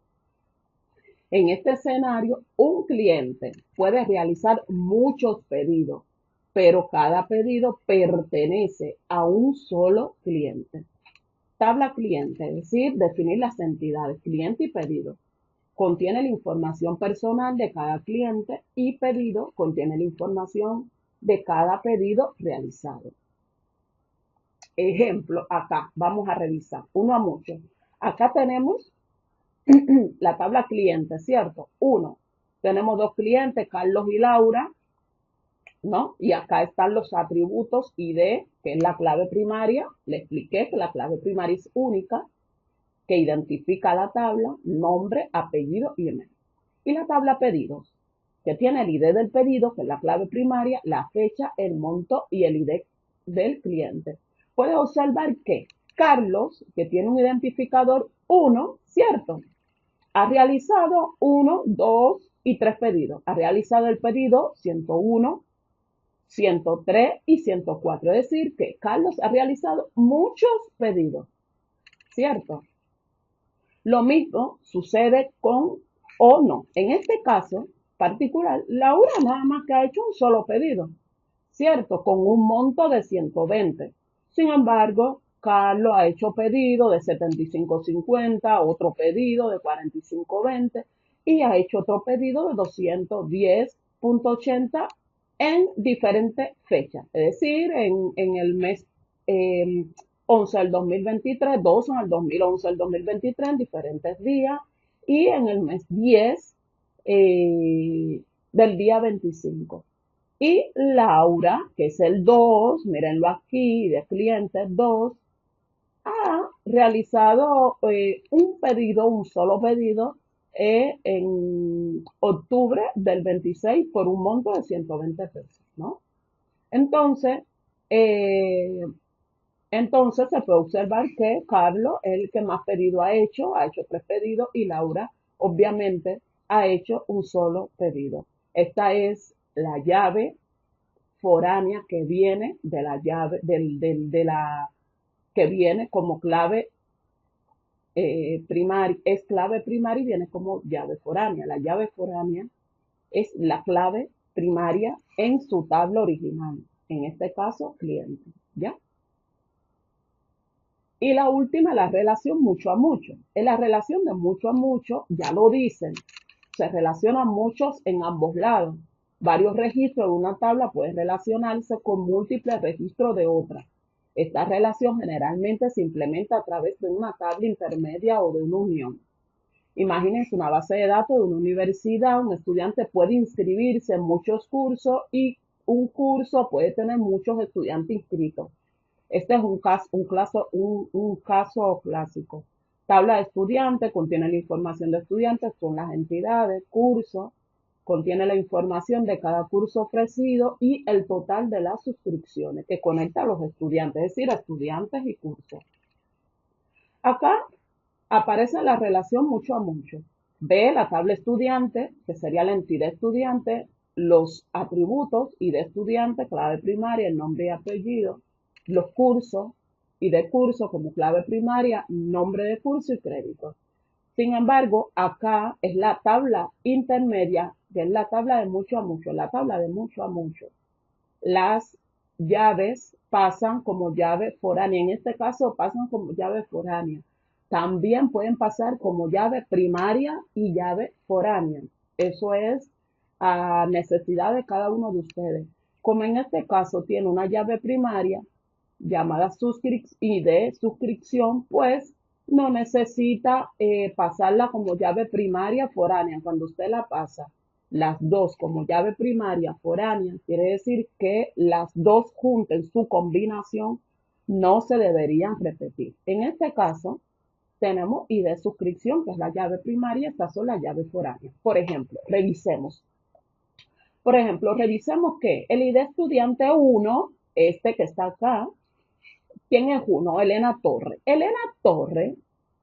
En este escenario, un cliente puede realizar muchos pedidos, pero cada pedido pertenece a un solo cliente. Tabla cliente, es decir, definir las entidades cliente y pedido. Contiene la información personal de cada cliente y pedido contiene la información de cada pedido realizado. Ejemplo, acá vamos a revisar uno a muchos. Acá tenemos la tabla cliente, ¿cierto? Uno, tenemos dos clientes, Carlos y Laura, ¿no? Y acá están los atributos ID, que es la clave primaria. Le expliqué que la clave primaria es única, que identifica la tabla, nombre, apellido y email. Y la tabla pedidos, que tiene el ID del pedido, que es la clave primaria, la fecha, el monto y el ID del cliente. Puedes observar que Carlos, que tiene un identificador 1, ¿cierto? Ha realizado 1, 2 y 3 pedidos. Ha realizado el pedido 101, 103 y 104. Es decir, que Carlos ha realizado muchos pedidos, ¿cierto? Lo mismo sucede con o no. En este caso particular, Laura nada más que ha hecho un solo pedido, ¿cierto? Con un monto de 120. Sin embargo, Carlos ha hecho pedido de 75.50, otro pedido de 45.20 y ha hecho otro pedido de 210.80 en diferentes fechas. Es decir, en el mes 11 del 2023, 12 en el 2011 del 2023, en diferentes días, y en el mes 10 del día 25. Y Laura, que es el 2, mírenlo aquí, de clientes 2, ha realizado un pedido, un solo pedido, en octubre del 26 por un monto de 120 pesos, ¿no? Entonces, eh, entonces se puede observar que Carlos es el que más pedido ha hecho 3 pedidos y Laura obviamente ha hecho un solo pedido. Esta es la llave foránea que viene de la llave de la que viene como clave primaria, es clave primaria y viene como llave foránea. La llave foránea es la clave primaria en su tabla original, en este caso cliente, ¿ya? Y la última, la relación mucho a mucho. En la relación de mucho a mucho, ya lo dicen, se relacionan muchos en ambos lados. Varios registros de una tabla pueden relacionarse con múltiples registros de otra. Esta relación generalmente se implementa a través de una tabla intermedia o de una unión. Imagínense una base de datos de una universidad, un estudiante puede inscribirse en muchos cursos y un curso puede tener muchos estudiantes inscritos. Este es un caso clásico. Tabla de estudiantes contiene la información de estudiantes, son las entidades, curso, contiene la información de cada curso ofrecido y el total de las suscripciones que conecta a los estudiantes, es decir, estudiantes y cursos. Acá aparece la relación mucho a mucho. B, la tabla estudiante, que sería la entidad estudiante, los atributos, ID estudiante, clave primaria, el nombre y apellido, los cursos, ID curso como clave primaria, nombre de curso y crédito. Sin embargo, acá es la tabla intermedia, que es la tabla de mucho a mucho, la tabla de mucho a mucho. Las llaves pasan como llave foránea. En este caso pasan como llave foránea. También pueden pasar como llave primaria y llave foránea. Eso es a necesidad de cada uno de ustedes. Como en este caso tiene una llave primaria llamada y de suscripción, pues no necesita pasarla como llave primaria foránea. Cuando usted la pasa las dos como llave primaria foránea, quiere decir que las dos juntas en su combinación no se deberían repetir. En este caso, tenemos ID de suscripción, que es la llave primaria, estas son las llaves foráneas. Por ejemplo, revisemos. Por ejemplo, revisemos que el ID estudiante 1, este que está acá, ¿quién es uno? Elena Torre. Elena Torre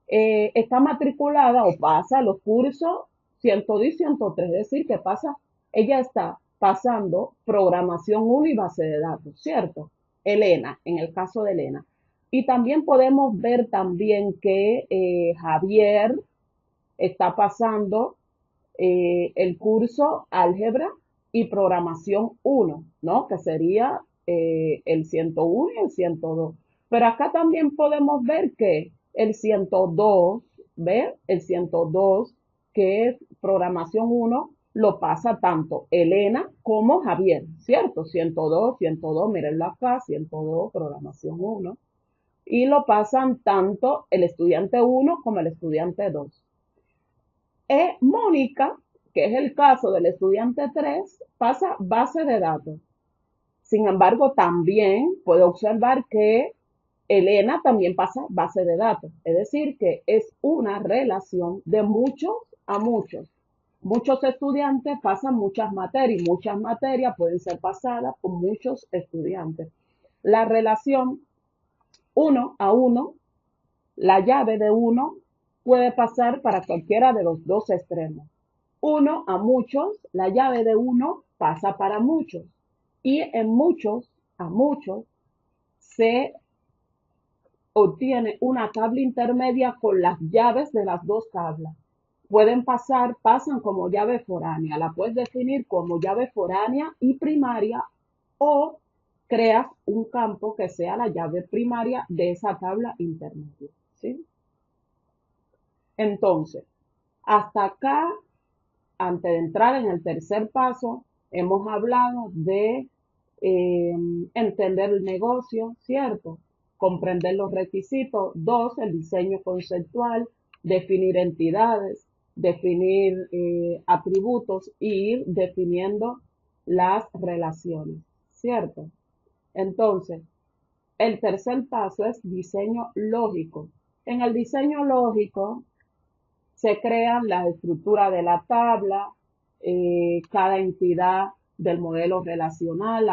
está matriculada o pasa los cursos 102 y 103, es decir, que pasa, ella está pasando programación 1 y base de datos, ¿cierto? Elena, en el caso de Elena. Y también podemos ver también que Javier está pasando el curso álgebra y programación 1, ¿no? Que sería el 101 y el 102. Pero acá también podemos ver que el 102, ¿ve? El 102, que es programación 1, lo pasa tanto Elena como Javier, ¿cierto? 102, 102, mírenlo acá, 102, programación 1. Y lo pasan tanto el estudiante 1 como el estudiante 2. Mónica, que es el caso del estudiante 3, pasa base de datos. Sin embargo, también puedo observar que Elena también pasa base de datos. Es decir, que es una relación de muchos a muchos. Muchos estudiantes pasan muchas materias y muchas materias pueden ser pasadas por muchos estudiantes. La relación 1 a 1, la llave de 1 puede pasar para cualquiera de los dos extremos. 1 a muchos, la llave de 1 pasa para muchos. Y en muchos a muchos se obtiene una tabla intermedia con las llaves de las dos tablas. Pueden pasar, pasan como llave foránea. La puedes definir como llave foránea y primaria o creas un campo que sea la llave primaria de esa tabla intermedia. ¿Sí? Entonces, hasta acá, antes de entrar en el tercer paso, hemos hablado de entender el negocio, ¿cierto? Comprender los requisitos. 2, el diseño conceptual, definir entidades, definir atributos e ir definiendo las relaciones, ¿cierto? Entonces, el tercer paso es diseño lógico. En el diseño lógico se crean las estructuras de la tabla, cada entidad del modelo relacional,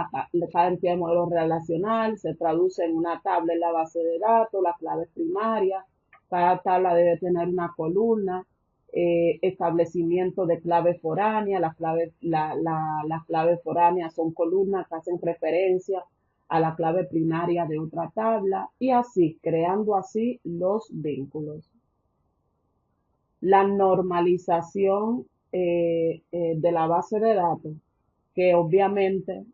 cada entidad del modelo relacional se traduce en una tabla en la base de datos, las claves primarias, cada tabla debe tener una columna, establecimiento de clave foránea, las claves foráneas son columnas que hacen referencia a la clave primaria de otra tabla y así, creando así los vínculos. La normalización de la base de datos, que obviamente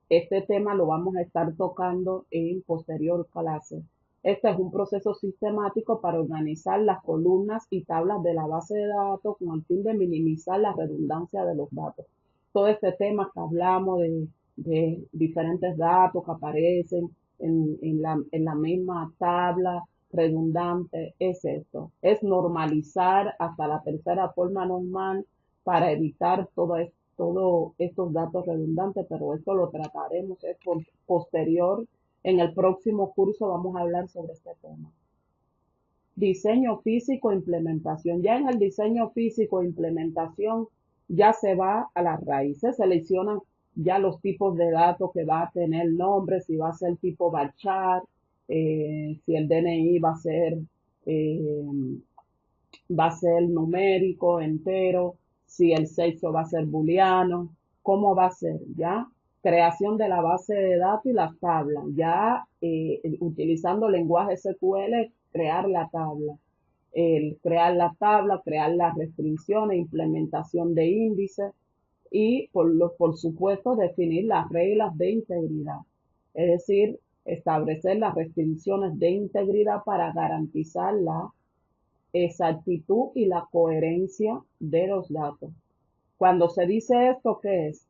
este tema lo vamos a estar tocando en posterior clase. Este es un proceso sistemático para organizar las columnas y tablas de la base de datos con el fin de minimizar la redundancia de los datos. Todo este tema que hablamos de diferentes datos que aparecen en la misma tabla redundante, es esto, es normalizar hasta la tercera forma normal para evitar todos estos datos redundantes, pero esto lo trataremos posterior. En el próximo curso vamos a hablar sobre este tema. Diseño físico e implementación. Ya en el diseño físico e implementación ya se va a las raíces, seleccionan ya los tipos de datos que va a tener nombre, si va a ser tipo varchar, si el DNI va a ser eh, va a ser numérico, entero, si el sexo va a ser booleano, cómo va a ser, ¿ya? Creación de la base de datos y las tablas, ya utilizando lenguaje SQL, crear la tabla. Crear la tabla, crear las restricciones, implementación de índices y, por supuesto, definir las reglas de integridad. Es decir, establecer las restricciones de integridad para garantizar la exactitud y la coherencia de los datos. Cuando se dice esto, ¿qué es?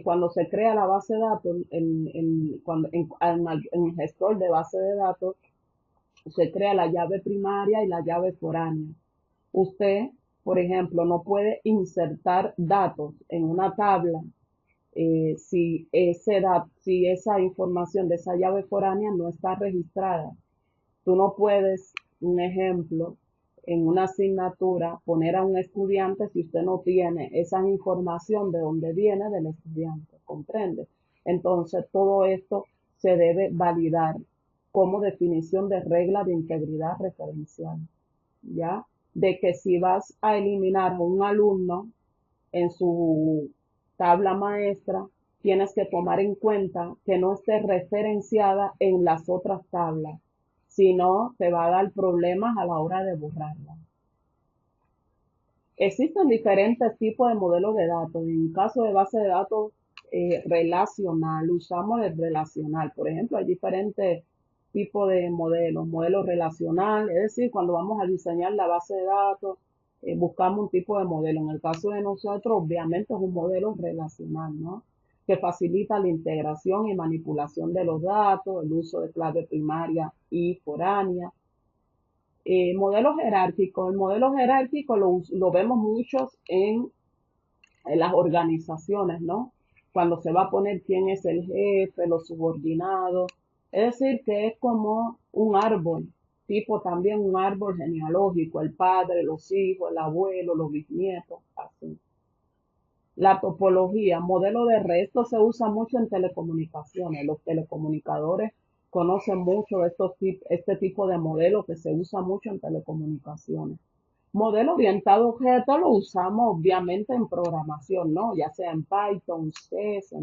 Cuando se crea la base de datos, en el gestor de base de datos, se crea la llave primaria y la llave foránea. Usted, por ejemplo, no puede insertar datos en una tabla si esa información de esa llave foránea no está registrada. Tú no puedes, un ejemplo, en una asignatura poner a un estudiante si usted no tiene esa información de dónde viene del estudiante, ¿comprende? Entonces, todo esto se debe validar como definición de regla de integridad referencial, ¿ya? De que si vas a eliminar a un alumno en su tabla maestra, tienes que tomar en cuenta que no esté referenciada en las otras tablas, si no te va a dar problemas a la hora de borrarla. Existen diferentes tipos de modelos de datos. En caso de base de datos relacional, usamos el relacional. Por ejemplo, hay diferentes tipos de modelos. Modelo relacional, es decir, cuando vamos a diseñar la base de datos, buscamos un tipo de modelo. En el caso de nosotros, obviamente es un modelo relacional, ¿no? Que facilita la integración y manipulación de los datos, el uso de clave primaria y foránea. Modelo jerárquico. El modelo jerárquico lo vemos muchos en las organizaciones, ¿no? Cuando se va a poner quién es el jefe, los subordinados. Es decir, que es como un árbol, tipo también un árbol genealógico, el padre, los hijos, el abuelo, los bisnietos, así. La topología, modelo de red, esto se usa mucho en telecomunicaciones. Los telecomunicadores conocen mucho este tipo de modelo que se usa mucho en telecomunicaciones. Modelo orientado a objetos lo usamos obviamente en programación, ¿no? Ya sea en Python, C, C++,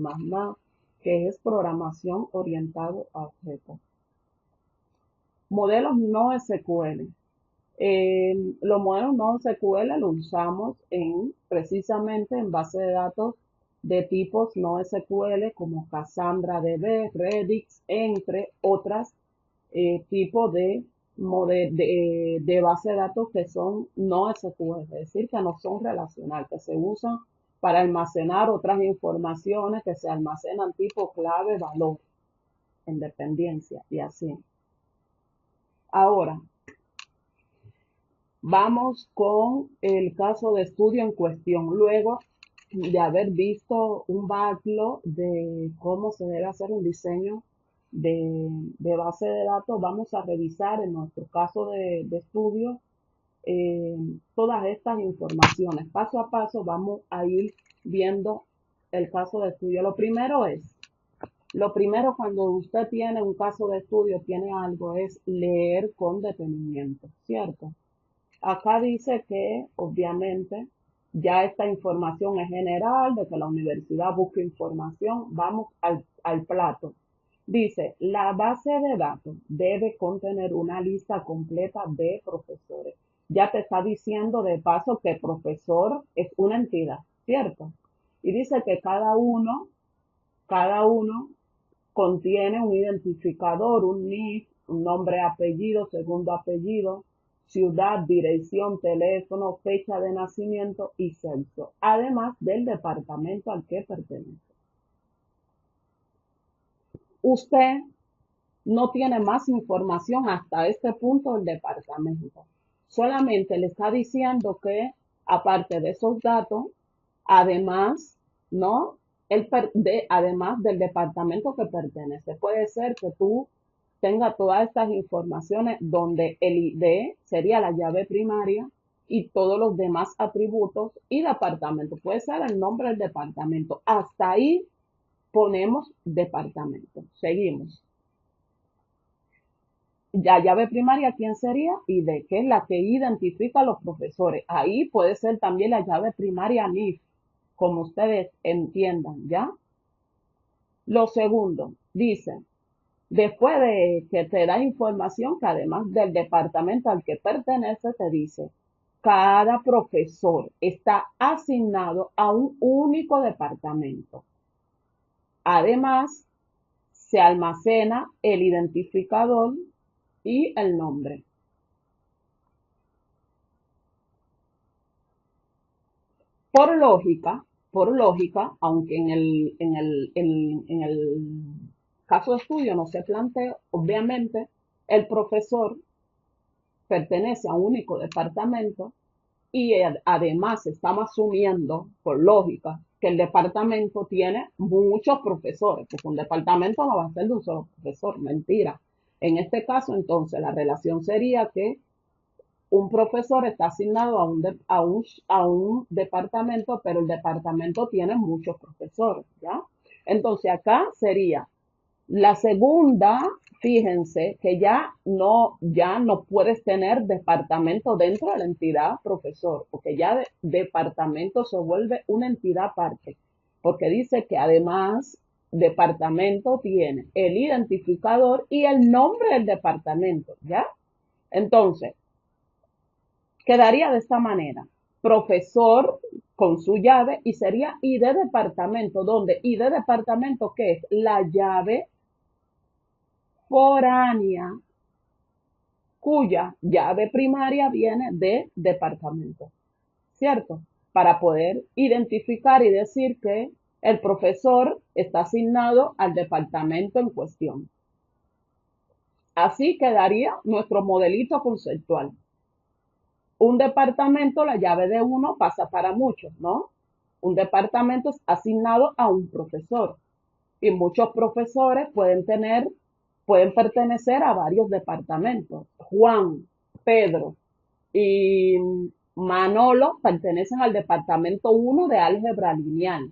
que es programación orientado a objetos. Modelos no SQL. Los modelos no SQL los usamos precisamente en base de datos de tipos no SQL como Cassandra DB, Redis, entre otras tipos de base de datos que son no SQL, es decir, que no son relacionales, que se usan para almacenar otras informaciones que se almacenan tipo clave, valor, en dependencia y así. Ahora, vamos con el caso de estudio en cuestión. Luego de haber visto un backlog de cómo se debe hacer un diseño de base de datos, vamos a revisar en nuestro caso de estudio eh, todas estas informaciones. Paso a paso vamos a ir viendo el caso de estudio. Lo primero cuando usted tiene un caso de estudio, tiene algo, es leer con detenimiento, ¿cierto? Acá dice que obviamente ya esta información es general, de que la universidad busca información. Vamos al plato. Dice, la base de datos debe contener una lista completa de profesores. Ya te está diciendo de paso que profesor es una entidad, ¿cierto? Y dice que cada uno contiene un identificador, un NIF, un nombre, apellido, segundo apellido, ciudad, dirección, teléfono, fecha de nacimiento y sexo, además del departamento al que pertenece. Usted no tiene más información hasta este punto del departamento. Solamente le está diciendo que, aparte de esos datos, además, ¿no? Además del departamento que pertenece. Puede ser que tú tengas todas estas informaciones donde el ID sería la llave primaria y todos los demás atributos y departamento. Puede ser el nombre del departamento. Hasta ahí ponemos departamento. Seguimos. La llave primaria, ¿quién sería? ID, que es la que identifica a los profesores. Ahí puede ser también la llave primaria NIF, como ustedes entiendan, ¿ya? Lo segundo, dice, después de que te da información que además del departamento al que pertenece, te dice, cada profesor está asignado a un único departamento. Además, se almacena el identificador y el nombre. Por lógica, aunque en el caso de estudio no se plantea, obviamente, el profesor pertenece a un único departamento y además estamos asumiendo, por lógica, que el departamento tiene muchos profesores, porque un departamento no va a ser de un solo profesor, mentira. En este caso, entonces, la relación sería que un profesor está asignado a un departamento, pero el departamento tiene muchos profesores, ¿ya? Entonces, acá sería la segunda, fíjense que ya no puedes tener departamento dentro de la entidad profesor, porque ya departamento se vuelve una entidad aparte, porque dice que además departamento tiene el identificador y el nombre del departamento, ¿ya? Entonces, quedaría de esta manera, profesor con su llave y sería ID departamento, donde ID departamento, ¿qué es? La llave foránea cuya llave primaria viene de departamento, ¿cierto? Para poder identificar y decir que el profesor está asignado al departamento en cuestión. Así quedaría nuestro modelito conceptual. Un departamento, la llave de uno pasa para muchos, ¿no? Un departamento es asignado a un profesor y muchos profesores pueden pertenecer a varios departamentos. Juan, Pedro y Manolo pertenecen al departamento 1 de álgebra lineal,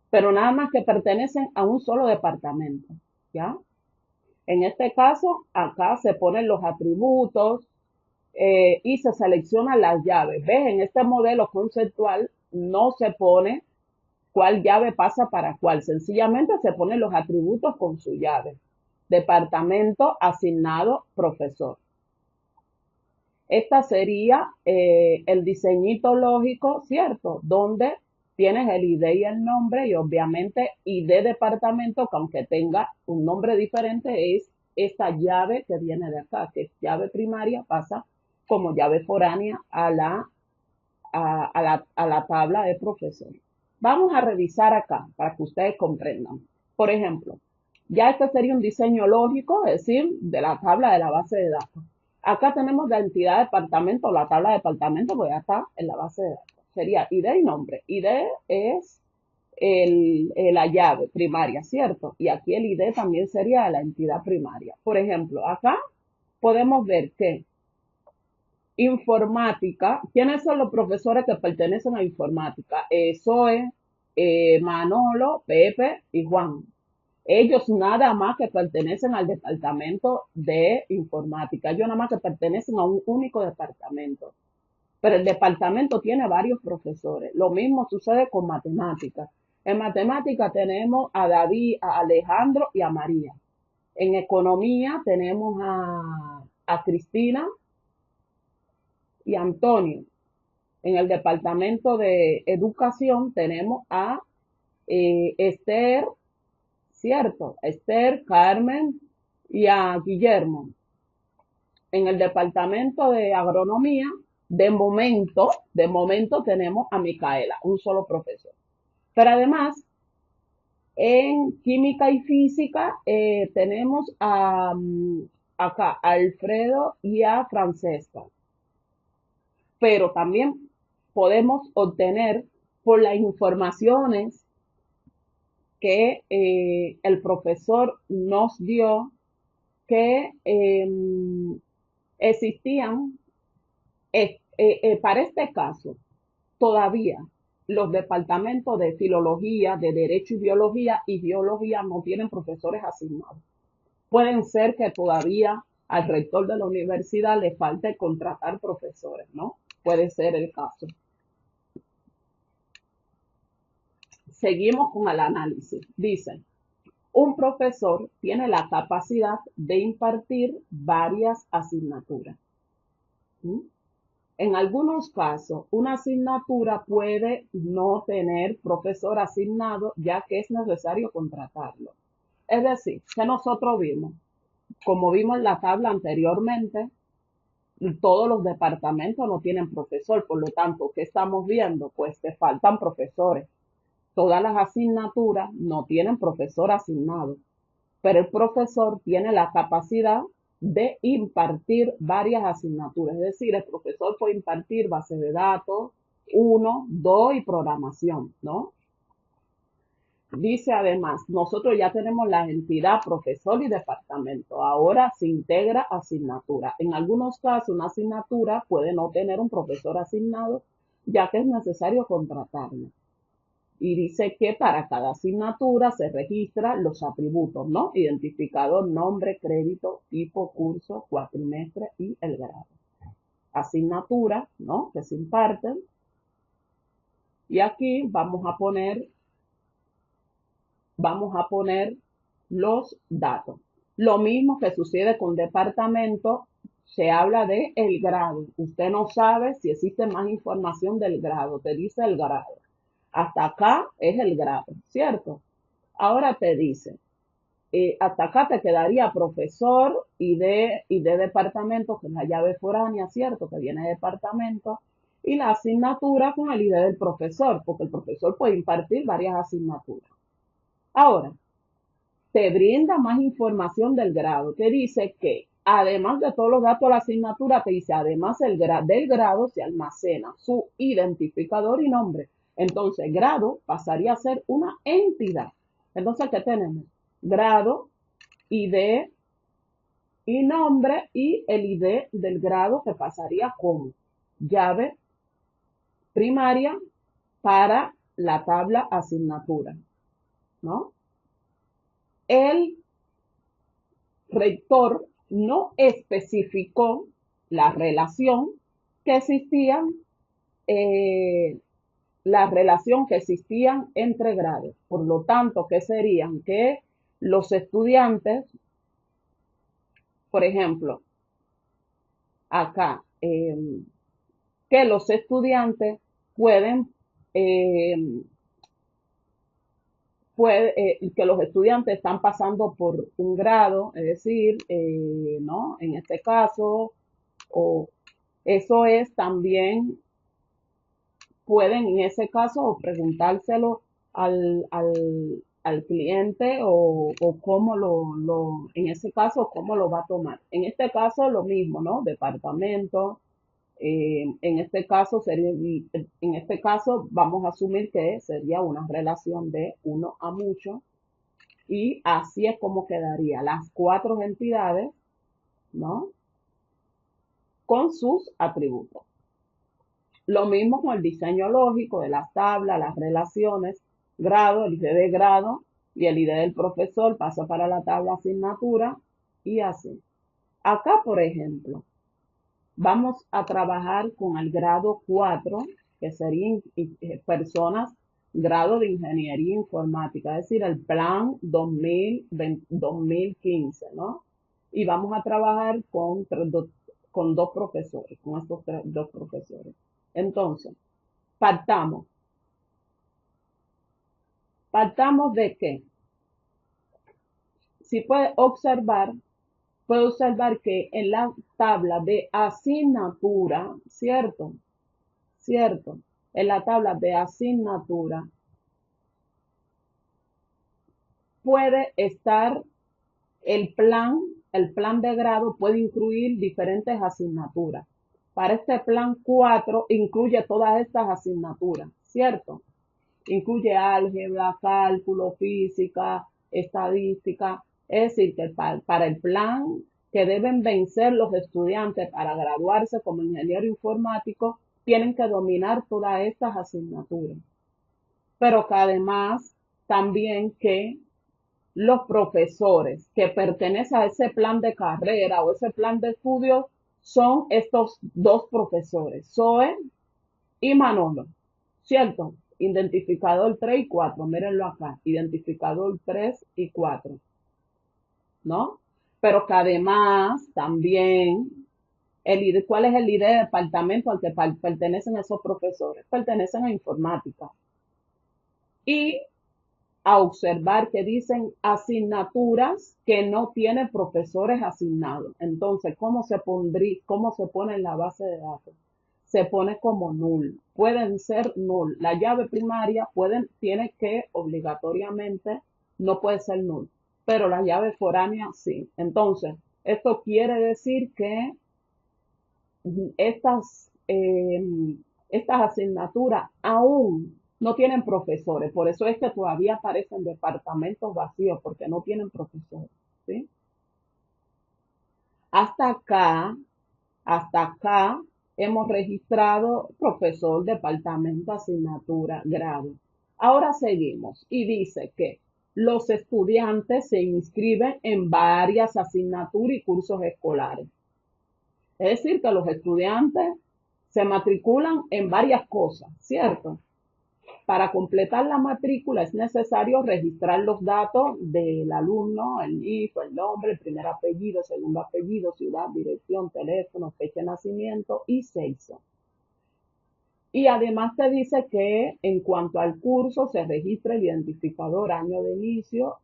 pero nada más que pertenecen a un solo departamento, ¿ya? En este caso, acá se ponen los atributos y se seleccionan las llaves. ¿Ves? En este modelo conceptual no se pone cuál llave pasa para cuál. Sencillamente se ponen los atributos con su llave. Departamento asignado profesor. Esta sería el diseñito lógico, ¿cierto? Donde tienes el ID y el nombre y obviamente ID departamento, que aunque tenga un nombre diferente, es esta llave que viene de acá, que es llave primaria, pasa como llave foránea a la tabla de profesor. Vamos a revisar acá para que ustedes comprendan. Por ejemplo, ya este sería un diseño lógico, es decir, de la tabla de la base de datos. Acá tenemos la entidad departamento, la tabla de departamento, pues ya está en la base de datos. Sería ID y nombre. ID es la llave primaria, ¿cierto? Y aquí el ID también sería la entidad primaria. Por ejemplo, acá podemos ver que informática, ¿quiénes son los profesores que pertenecen a informática? Zoe, Manolo, Pepe y Juan. Ellos nada más que pertenecen al departamento de informática. Ellos nada más que pertenecen a un único departamento. Pero el departamento tiene varios profesores. Lo mismo sucede con matemáticas. En matemática tenemos a David, a Alejandro y a María. En economía tenemos a Cristina y a Antonio. En el departamento de educación tenemos a Esther, ¿cierto? Esther, Carmen y a Guillermo. En el departamento de agronomía, de momento tenemos a Micaela, un solo profesor. Pero además, en química y física tenemos acá a Alfredo y a Francesca. Pero también podemos obtener por las informaciones que el profesor nos dio que existían, para este caso, todavía los departamentos de filología, de derecho y biología no tienen profesores asignados. Pueden ser que todavía al rector de la universidad le falte contratar profesores, ¿no? Puede ser el caso. Seguimos con el análisis. Dice, un profesor tiene la capacidad de impartir varias asignaturas. ¿Mm? En algunos casos, una asignatura puede no tener profesor asignado, ya que es necesario contratarlo. Es decir, que nosotros vimos, como vimos en la tabla anteriormente, todos los departamentos no tienen profesor, por lo tanto, ¿qué estamos viendo? Pues que faltan profesores. Todas las asignaturas no tienen profesor asignado, pero el profesor tiene la capacidad de impartir varias asignaturas. Es decir, el profesor puede impartir base de datos, 1, 2 y programación, ¿no? Dice además, nosotros ya tenemos la entidad profesor y departamento. Ahora se integra asignatura. En algunos casos, una asignatura puede no tener un profesor asignado, ya que es necesario contratarlo. Y dice que para cada asignatura se registran los atributos, ¿no? Identificador, nombre, crédito, tipo, curso, cuatrimestre y el grado. Asignatura, ¿no? Que se imparten. Y aquí vamos a poner los datos. Lo mismo que sucede con departamento, se habla de el grado. Usted no sabe si existe más información del grado, te dice el grado. Hasta acá es el grado, ¿cierto? Ahora te dice, hasta acá te quedaría profesor y de departamento, que es la llave foránea, ¿cierto? Que viene de departamento, y la asignatura con el ID del profesor, porque el profesor puede impartir varias asignaturas. Ahora, te brinda más información del grado. Te dice que, además de todos los datos de la asignatura, te dice, además del grado se almacena su identificador y nombre. Entonces, grado pasaría a ser una entidad. Entonces, ¿qué tenemos? Grado, ID y nombre, y el ID del grado que pasaría como llave primaria para la tabla asignatura, ¿no? El rector no especificó la relación que existían, eh, la relación que existían entre grados. Por lo tanto, ¿qué serían? Que los estudiantes, por ejemplo, acá, que los estudiantes pueden, eh, que los estudiantes están pasando por un grado, es decir, ¿no? En este caso, o eso es también, pueden en ese caso preguntárselo al cliente o cómo en ese caso, cómo lo va a tomar. En este caso, lo mismo, ¿no? Departamento. En este caso, vamos a asumir que sería una relación de uno a mucho, y así es como quedaría las 4 entidades, ¿no? Con sus atributos. Lo mismo con el diseño lógico de las tablas, las relaciones, grado, el ID de grado y el ID del profesor pasa para la tabla asignatura y así. Acá, por ejemplo, vamos a trabajar con el grado 4, que serían personas, grado de ingeniería informática, es decir, el plan 2015, ¿no? Y vamos a trabajar con dos profesores, con estos dos profesores. Entonces, partamos. ¿Partamos de qué? Si puede observar que en la tabla de asignatura, ¿cierto? ¿Cierto? En la tabla de asignatura puede estar el plan de grado puede incluir diferentes asignaturas. Para este plan 4 incluye todas estas asignaturas, ¿cierto? Incluye álgebra, cálculo, física, estadística. Es decir, que para el plan que deben vencer los estudiantes para graduarse como ingeniero informático, tienen que dominar todas estas asignaturas. Pero que además también que Los profesores que pertenecen a ese plan de carrera o ese plan de estudios son estos dos profesores, Zoe y Manolo, ¿cierto? Identificador 3 y 4, mírenlo acá, identificador 3 y 4, ¿no? Pero que además también, ¿cuál es el líder de departamento al que pertenecen esos profesores? Pertenecen a informática. Y a observar que dicen asignaturas que no tienen profesores asignados. Entonces, cómo se pone en la base de datos? Se pone como null. Pueden ser null. La llave primaria tiene que obligatoriamente, no puede ser null, pero la llave foránea sí. Entonces, esto quiere decir que estas, estas asignaturas aún no tienen profesores, por eso es que todavía aparecen departamentos vacíos, porque no tienen profesores, ¿sí? Hasta acá, hasta acá hemos registrado profesor, departamento, asignatura, grado. Ahora seguimos y dice que los estudiantes se inscriben en varias asignaturas y cursos escolares. Es decir, que los estudiantes se matriculan en varias cosas, ¿cierto? Para completar la matrícula es necesario registrar los datos del alumno, el NIF, el nombre, el primer apellido, segundo apellido, ciudad, dirección, teléfono, fecha de nacimiento y sexo. Y además te dice que en cuanto al curso se registra el identificador, año de inicio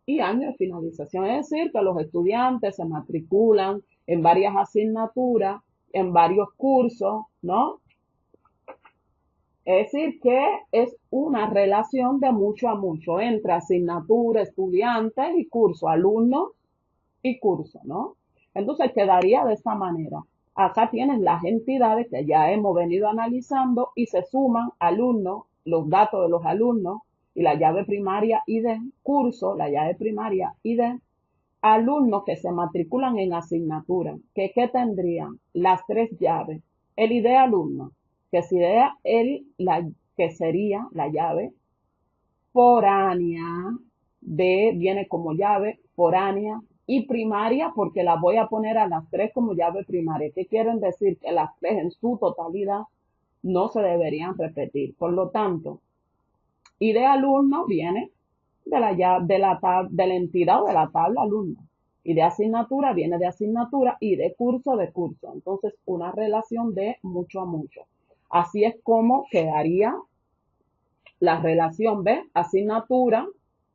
y año de finalización. Es decir, que los estudiantes se matriculan en varias asignaturas, en varios cursos, ¿no? Es decir, que es una relación de mucho a mucho entre asignatura, estudiantes y curso, alumnos y curso, ¿no? Entonces quedaría de esta manera. Acá tienes las entidades que ya hemos venido analizando y se suman alumnos, los datos de los alumnos y la llave primaria ID, curso, la llave primaria ID, alumnos que se matriculan en asignatura, ¿qué tendrían? Las tres llaves. El ID alumno, que que sería la llave foránea, viene como llave foránea y primaria porque la voy a poner a las tres como llave primaria. ¿Qué quieren decir? Que las tres en su totalidad no se deberían repetir. Por lo tanto, y de alumno viene de la entidad o de la tabla alumno. Y de asignatura viene de asignatura y de curso de curso. Entonces, una relación de mucho a mucho. Así es como quedaría la relación B, asignatura,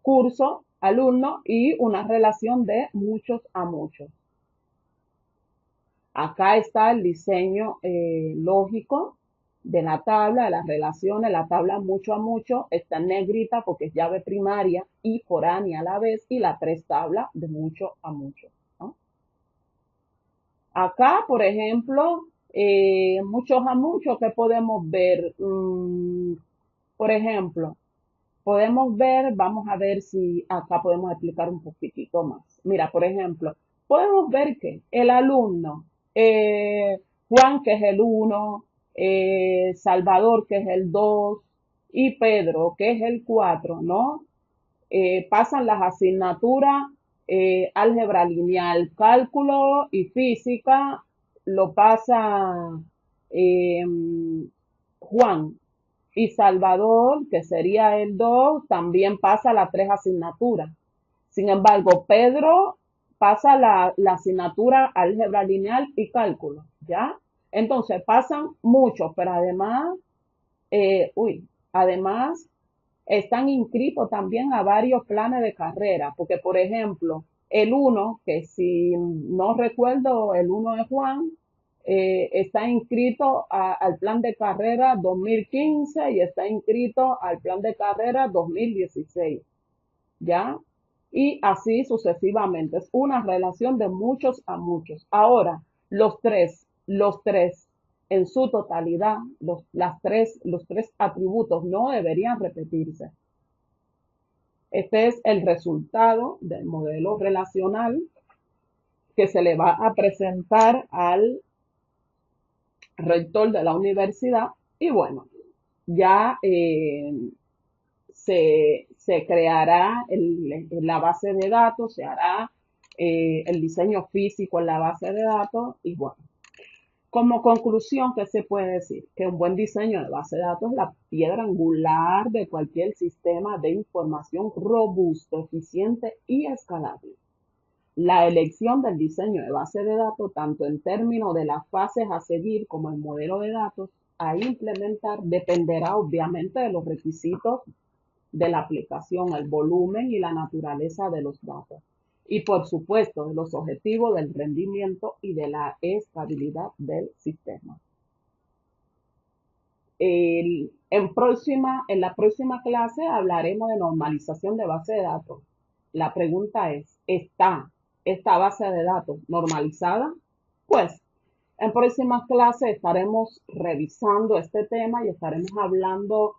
curso, alumno y una relación de muchos a muchos. Acá está el diseño lógico de la tabla, de las relaciones. La tabla mucho a mucho está en negrita porque es llave primaria y foránea a la vez y la tres tabla de mucho a mucho, ¿no? Acá, por ejemplo, muchos a muchos que podemos ver. Por ejemplo, podemos ver, vamos a ver si acá podemos explicar un poquitito más. Mira, por ejemplo, podemos ver que el alumno, Juan, que es el 1, Salvador, que es el 2, y Pedro, que es el 4, ¿no? Pasan las asignaturas, álgebra lineal, cálculo y física, lo pasa eh, Juan. Y Salvador, que sería el 2, también pasa las tres asignaturas. Sin embargo, Pedro pasa la asignatura álgebra lineal y cálculo, ¿ya? Entonces pasan muchos, pero además, además están inscritos también a varios planes de carrera, porque por ejemplo, el 1, que si no recuerdo, el 1 de Juan, está inscrito al plan de carrera 2015 y está inscrito al plan de carrera 2016, ¿ya? Y así sucesivamente. Es una relación de muchos a muchos. Ahora, los tres en su totalidad, los tres atributos no deberían repetirse. Este es el resultado del modelo relacional que se le va a presentar al rector de la universidad y bueno, ya se creará la base de datos, se hará el diseño físico en la base de datos y bueno. Como conclusión, ¿qué se puede decir? Que un buen diseño de base de datos es la piedra angular de cualquier sistema de información robusto, eficiente y escalable. La elección del diseño de base de datos, tanto en términos de las fases a seguir como el modelo de datos a implementar, dependerá obviamente de los requisitos de la aplicación, el volumen y la naturaleza de los datos. Y por supuesto, de los objetivos del rendimiento y de la estabilidad del sistema. En la próxima clase hablaremos de normalización de base de datos. La pregunta es, ¿está esta base de datos normalizada? Pues en próximas clases estaremos revisando este tema y estaremos hablando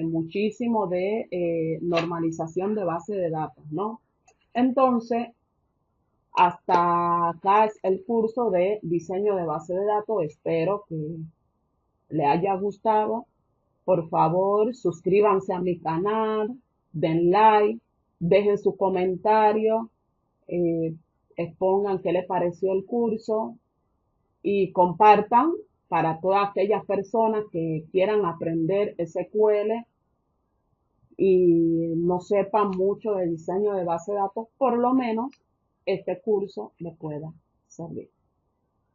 muchísimo de normalización de base de datos, ¿no? Entonces, hasta acá es el curso de diseño de base de datos. Espero que le haya gustado. Por favor, suscríbanse a mi canal, den like, dejen su comentario, eh, expongan qué les pareció el curso y compartan para todas aquellas personas que quieran aprender SQL y no sepan mucho de diseño de base de datos, por lo menos este curso les pueda servir.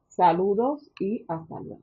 Saludos y hasta luego.